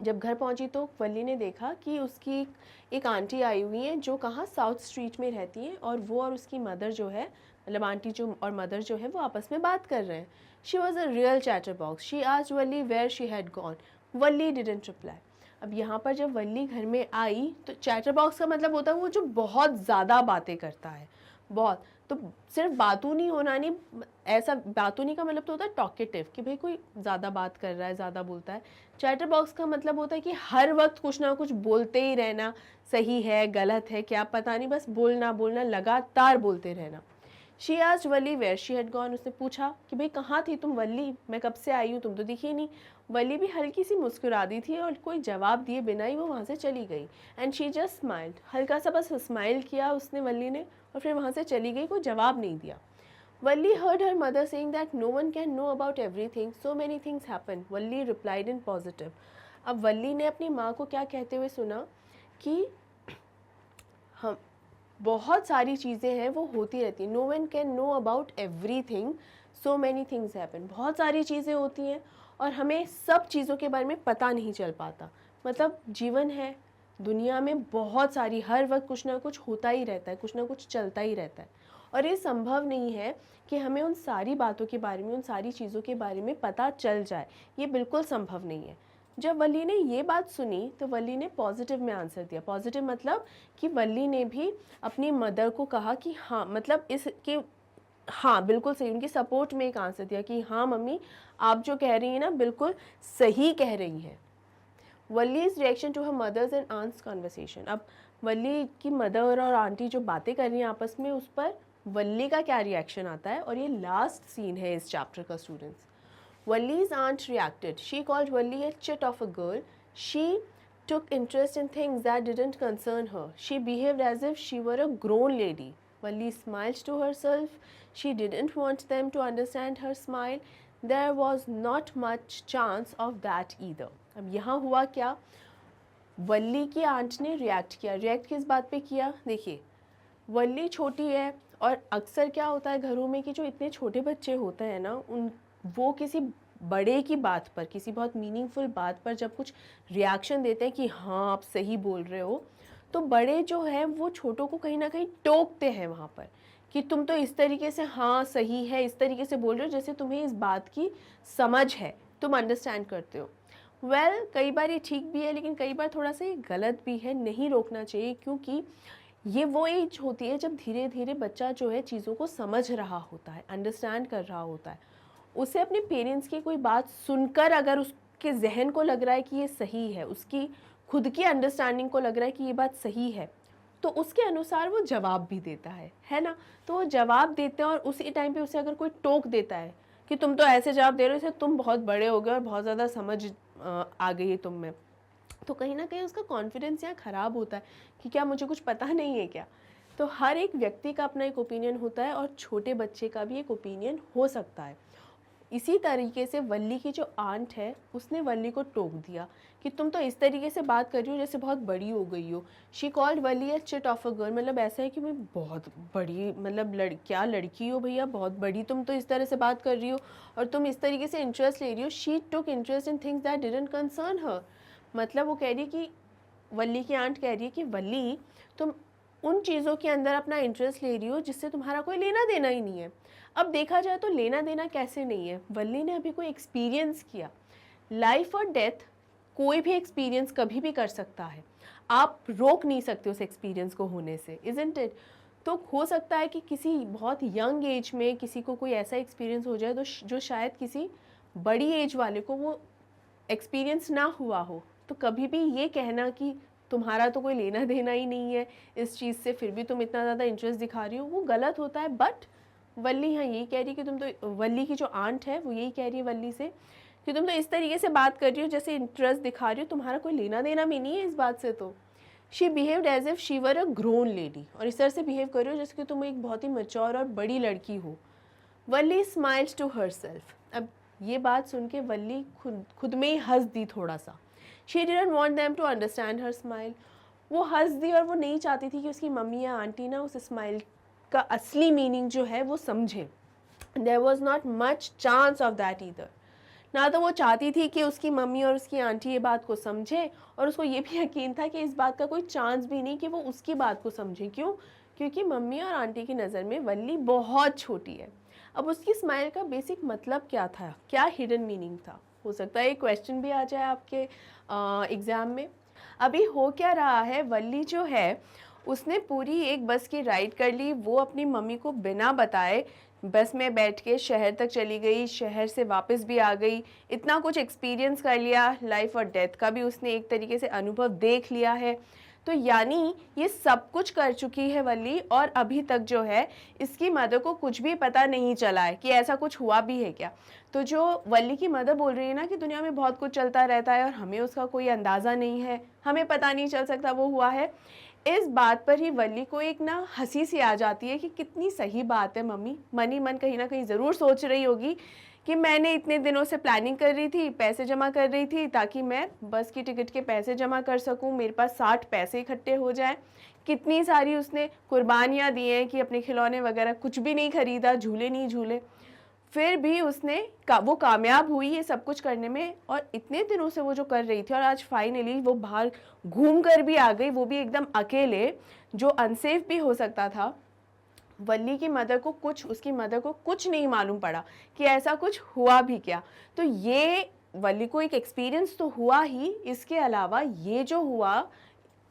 जब घर पहुंची तो वल्ली ने देखा कि उसकी एक आंटी आई हुई हैं जो कहाँ, साउथ स्ट्रीट में रहती हैं, और वो और उसकी मदर जो है, मतलब आंटी जो और मदर जो है, वो आपस में बात कर रहे हैं। She was a real chatterbox. She asked Valli where she had gone. Valli didn't reply. अब यहाँ पर जब वल्ली घर में आई तो चैटर बॉक्स का मतलब होता है वो जो बहुत ज़्यादा बातें करता है, बहुत। तो सिर्फ बातूनी होना नहीं, ऐसा बातूनी का मतलब तो होता है टॉकेटिव, कि भाई कोई ज़्यादा बात कर रहा है, ज़्यादा बोलता है। चैटर बॉक्स का मतलब होता है कि हर वक्त कुछ ना कुछ बोलते ही रहना, सही है गलत है क्या पता नहीं, बस बोलना बोलना, लगातार बोलते रहना। She asked Valli where she had gone. उसने पूछा कि भाई कहाँ थी तुम वल्ली, मैं कब से आई हूँ, तुम तो दिखी नहीं। वल्ली भी हल्की सी मुस्कुरा दी थी और कोई जवाब दिए बिना ही वो वहाँ से चली गई। एंड शी जस्ट स्माइल्ड, हल्का सा बस स्माइल किया उसने वल्ली ने, और फिर वहाँ से चली गई, कोई जवाब नहीं दिया। वल्ली heard her mother saying that no one can know about everything, so many things happen. Valli replied in positive. अब वल्ली ने अपनी माँ को क्या कहते हुए सुना कि हम बहुत सारी चीज़ें हैं वो होती रहती हैं, no one can know about everything, so many things happen. बहुत सारी चीज़ें होती हैं और हमें सब चीज़ों के बारे में पता नहीं चल पाता। मतलब जीवन है, दुनिया में बहुत सारी, हर वक्त कुछ ना कुछ होता ही रहता है, कुछ ना कुछ चलता ही रहता है, और ये संभव नहीं है कि हमें उन सारी बातों के बारे में, उन सारी चीज़ों के बारे में पता चल जाए, ये बिल्कुल संभव नहीं है। जब वल्ली ने ये बात सुनी तो वल्ली ने पॉजिटिव में आंसर दिया। पॉजिटिव मतलब कि वल्ली ने भी अपनी मदर को कहा कि हाँ, मतलब इसके, हाँ बिल्कुल सही, उनकी सपोर्ट में एक आंसर दिया कि हाँ मम्मी आप जो कह रही हैं ना बिल्कुल सही कह रही हैं। Valli's reaction to her mother's and aunt's conversation. अब वल्ली की मदर और आंटी जो बातें कर रही हैं आपस में, उस पर वल्ली का क्या रिएक्शन आता है, और ये लास्ट सीन है इस चैप्टर का students. Wally's aunt reacted. She called Wally a chit of a girl. She took interest in things that didn't concern her. She behaved as if she were a grown lady. Wally smiled to herself. She didn't want them to understand her smile. There was not much chance of that either. अब यहाँ हुआ क्या, वल्ली की aunt ने react किया। React किस बात पे किया, देखिए वल्ली छोटी है और अक्सर क्या होता है घरों में कि जो इतने छोटे बच्चे होते हैं ना, उन वो किसी बड़े की बात पर, किसी बहुत मीनिंगफुल बात पर जब कुछ रिएक्शन देते हैं कि हाँ आप सही बोल रहे हो, तो बड़े जो है वो छोटों को कहीं ना कहीं टोकते हैं वहाँ पर कि तुम तो इस तरीके से हाँ सही है इस तरीके से बोल रहे हो जैसे तुम्हें इस बात की समझ है, तुम अंडरस्टैंड करते हो। कई बार ये ठीक भी है लेकिन कई बार थोड़ा सा ये गलत भी है, नहीं रोकना चाहिए, क्योंकि ये वो एज होती है जब धीरे धीरे बच्चा जो है चीज़ों को समझ रहा होता है, अंडरस्टैंड कर रहा होता है। उसे अपने पेरेंट्स की कोई बात सुनकर अगर उसके जहन को लग रहा है कि ये सही है, उसकी खुद की अंडरस्टैंडिंग को लग रहा है कि ये बात सही है, तो उसके अनुसार वो जवाब भी देता है ना। तो वो जवाब देते हैं और उसी टाइम पे उसे अगर कोई टोक देता है कि तुम तो ऐसे जवाब दे रहे हो जैसे तुम बहुत बड़े हो गए और बहुत ज़्यादा समझ आ गई है तुम में, तो कहीं ना कहीं उसका कॉन्फिडेंस यहाँ ख़राब होता है कि क्या मुझे कुछ पता नहीं है क्या। तो हर एक व्यक्ति का अपना एक ओपिनियन होता है और छोटे बच्चे का भी एक ओपिनियन हो सकता है। इसी तरीके से वल्ली की जो आंट है उसने वल्ली को टोक दिया कि तुम तो इस तरीके से बात कर रही हो जैसे बहुत बड़ी हो गई हो। She called Valli A chit of a girl, मतलब ऐसा है कि मैं बहुत बड़ी, मतलब क्या लड़की हो भैया, बहुत बड़ी, तुम तो इस तरह से बात कर रही हो और तुम इस तरीके से इंटरेस्ट ले रही हो। She took interest in things that didn't concern her. मतलब वो कह रही है कि वल्ली की आंट कह रही है कि वल्ली तुम उन चीज़ों के अंदर अपना इंटरेस्ट ले रही हो जिससे तुम्हारा कोई लेना देना ही नहीं है। अब देखा जाए तो लेना देना कैसे नहीं है, वल्ली ने अभी कोई एक्सपीरियंस किया। लाइफ और डेथ कोई भी एक्सपीरियंस कभी भी कर सकता है, आप रोक नहीं सकते उस एक्सपीरियंस को होने से, इज़न्ट इट। तो हो सकता है कि किसी बहुत यंग एज में किसी को कोई ऐसा एक्सपीरियंस हो जाए तो जो शायद किसी बड़ी एज वाले को वो एक्सपीरियंस ना हुआ हो। तो कभी भी ये कहना कि तुम्हारा तो कोई लेना देना ही नहीं है इस चीज़ से, फिर भी तुम इतना ज़्यादा इंटरेस्ट दिखा रही हो, वो गलत होता है। बट वल्ली यहाँ यही कह रही है कि तुम तो, वल्ली की जो आंट है वो यही कह रही है वल्ली से कि तुम तो इस तरीके से बात कर रही हो जैसे इंटरेस्ट दिखा रही हो, तुम्हारा कोई लेना देना भी नहीं है इस बात से। तो she behaved as if she were a grown lady, और इस तरह से बिहेव कर रही हो जैसे कि तुम एक बहुत ही मैच्योर और बड़ी लड़की हो। वल्ली स्माइल्स टू हरसेल्फ। अब ये बात सुन के वल्ली खुद में ही हंस दी थोड़ा सा। She didn't want them to understand her smile. वो हंस दी और वो नहीं चाहती थी कि उसकी मम्मी या आंटी ना उस स्माइल का असली मीनिंग जो है वो समझे। There was not much chance of that either. ना तो वो चाहती थी कि उसकी मम्मी और उसकी आंटी ये बात को समझे, और उसको ये भी यकीन था कि इस बात का कोई चांस भी नहीं कि वो उसकी बात को समझे। क्यों? क्योंकि मम्मी और आंटी की नज़र में वल्ली बहुत छोटी है। अब उसकी स्माइल का बेसिक मतलब क्या था, क्या हिडन मीनिंग था? हो सकता है ये क्वेश्चन भी आ जाए आपके एग्ज़ाम में। अभी हो क्या रहा है, वल्ली जो है उसने पूरी एक बस की राइड कर ली। वो अपनी मम्मी को बिना बताए बस में बैठ के शहर तक चली गई, शहर से वापस भी आ गई, इतना कुछ एक्सपीरियंस कर लिया, लाइफ और डेथ का भी उसने एक तरीके से अनुभव देख लिया है। तो यानी ये सब कुछ कर चुकी है वल्ली, और अभी तक जो है इसकी मदर को कुछ भी पता नहीं चला है कि ऐसा कुछ हुआ भी है क्या। तो जो वल्ली की मदर बोल रही है ना कि दुनिया में बहुत कुछ चलता रहता है और हमें उसका कोई अंदाज़ा नहीं है, हमें पता नहीं चल सकता वो हुआ है, इस बात पर ही वल्ली को एक ना हंसी सी आ जाती है कि कितनी सही बात है मम्मी। मन ही मन कहीं ना कहीं ज़रूर सोच रही होगी कि मैंने इतने दिनों से प्लानिंग कर रही थी, पैसे जमा कर रही थी ताकि मैं बस की टिकट के पैसे जमा कर सकूं, मेरे पास 60 पैसे इकट्ठे हो जाए। कितनी सारी उसने कुर्बानियाँ दी हैं कि अपने खिलौने वगैरह कुछ भी नहीं खरीदा, झूले नहीं झूले, फिर भी उसने वो कामयाब हुई ये सब कुछ करने में। और इतने दिनों से वो जो कर रही थी और आज फाइनली वो बाहर घूम कर भी आ गई, वो भी एकदम अकेले, जो अनसेफ भी हो सकता था। वल्ली की मदर को उसकी मदर को कुछ नहीं मालूम पड़ा कि ऐसा कुछ हुआ भी क्या। तो ये वल्ली को एक एक्सपीरियंस तो हुआ ही, इसके अलावा ये जो हुआ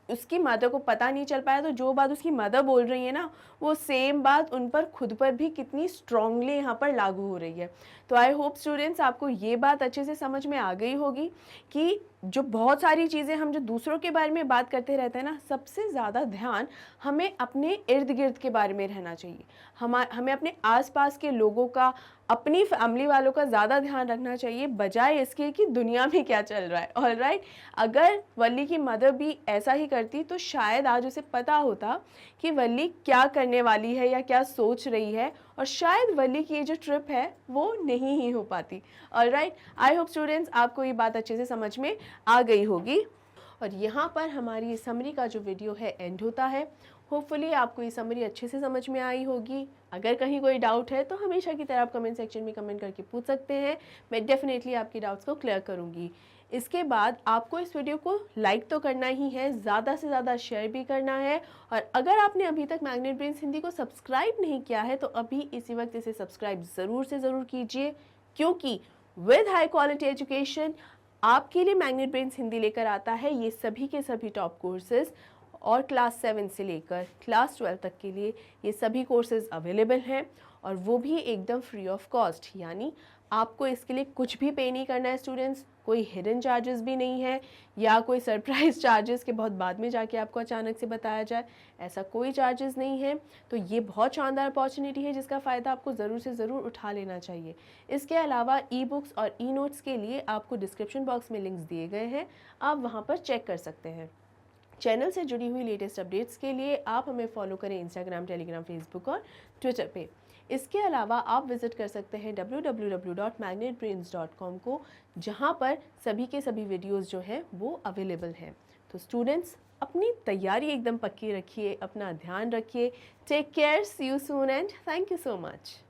उसकी मदर को पता नहीं चल पाया। तो जो बात उसकी मदर बोल रही है ना, वो सेम बात उन पर खुद पर भी कितनी स्ट्रांगली यहाँ पर लागू हो रही है। तो आई होप स्टूडेंट्स आपको ये बात अच्छे से समझ में आ गई होगी कि जो बहुत सारी चीज़ें हम जो दूसरों के बारे में बात करते रहते हैं ना, सबसे ज़्यादा ध्यान हमें अपने इर्द गिर्द के बारे में रहना चाहिए। हमें अपने आसपास के लोगों का, अपनी फैमिली वालों का ज़्यादा ध्यान रखना चाहिए बजाय इसके कि दुनिया में क्या चल रहा है। ऑलराइट, अगर वल्ली की मदर भी ऐसा ही करती तो शायद आज उसे पता होता कि वल्ली क्या करने वाली है या क्या सोच रही है, और शायद वल्ली की ये जो ट्रिप है वो नहीं ही हो पाती। ऑलराइट, आई होप स्टूडेंट्स आपको ये बात अच्छे से समझ में आ गई होगी। और यहाँ पर हमारी समरी का जो वीडियो है एंड होता है। होपफुली आपको ये समरी अच्छे से समझ में आई होगी। अगर कहीं कोई डाउट है तो हमेशा की तरह आप कमेंट सेक्शन में कमेंट करके पूछ सकते हैं, मैं डेफिनेटली आपके डाउट्स को क्लियर करूँगी। इसके बाद आपको इस वीडियो को लाइक तो करना ही है, ज़्यादा से ज़्यादा शेयर भी करना है, और अगर आपने अभी तक मैग्नेट ब्रेन्स हिंदी को सब्सक्राइब नहीं किया है तो अभी इसी वक्त इसे सब्सक्राइब ज़रूर से ज़रूर कीजिए, क्योंकि विद हाई क्वालिटी एजुकेशन आपके लिए मैग्नेट ब्रेन्स हिंदी लेकर आता है ये सभी के सभी टॉप कोर्सेज, और क्लास 7 से लेकर क्लास 12 तक के लिए ये सभी कोर्सेज अवेलेबल हैं, और वो भी एकदम फ्री ऑफ कॉस्ट। यानी आपको इसके लिए कुछ भी पे नहीं करना है स्टूडेंट्स, कोई हिडन चार्जेस भी नहीं है या कोई सरप्राइज चार्जेस के बहुत बाद में जाके आपको अचानक से बताया जाए, ऐसा कोई चार्जेस नहीं है। तो ये बहुत शानदार अपॉर्चुनिटी है जिसका फ़ायदा आपको ज़रूर से ज़रूर उठा लेना चाहिए। इसके अलावा ई बुक्स और ई नोट्स के लिए आपको डिस्क्रिप्शन बॉक्स में लिंक्स दिए गए हैं, आप वहाँ पर चेक कर सकते हैं। चैनल से जुड़ी हुई लेटेस्ट अपडेट्स के लिए आप हमें फॉलो करें इंस्टाग्राम, टेलीग्राम, फेसबुक और ट्विटर पे। इसके अलावा आप विज़िट कर सकते हैं www.magnetbrains.com को, जहां पर सभी के सभी वीडियोस जो हैं वो अवेलेबल हैं। तो स्टूडेंट्स अपनी तैयारी एकदम पक्की रखिए, अपना ध्यान रखिए। Take care, see you soon and thank you so much.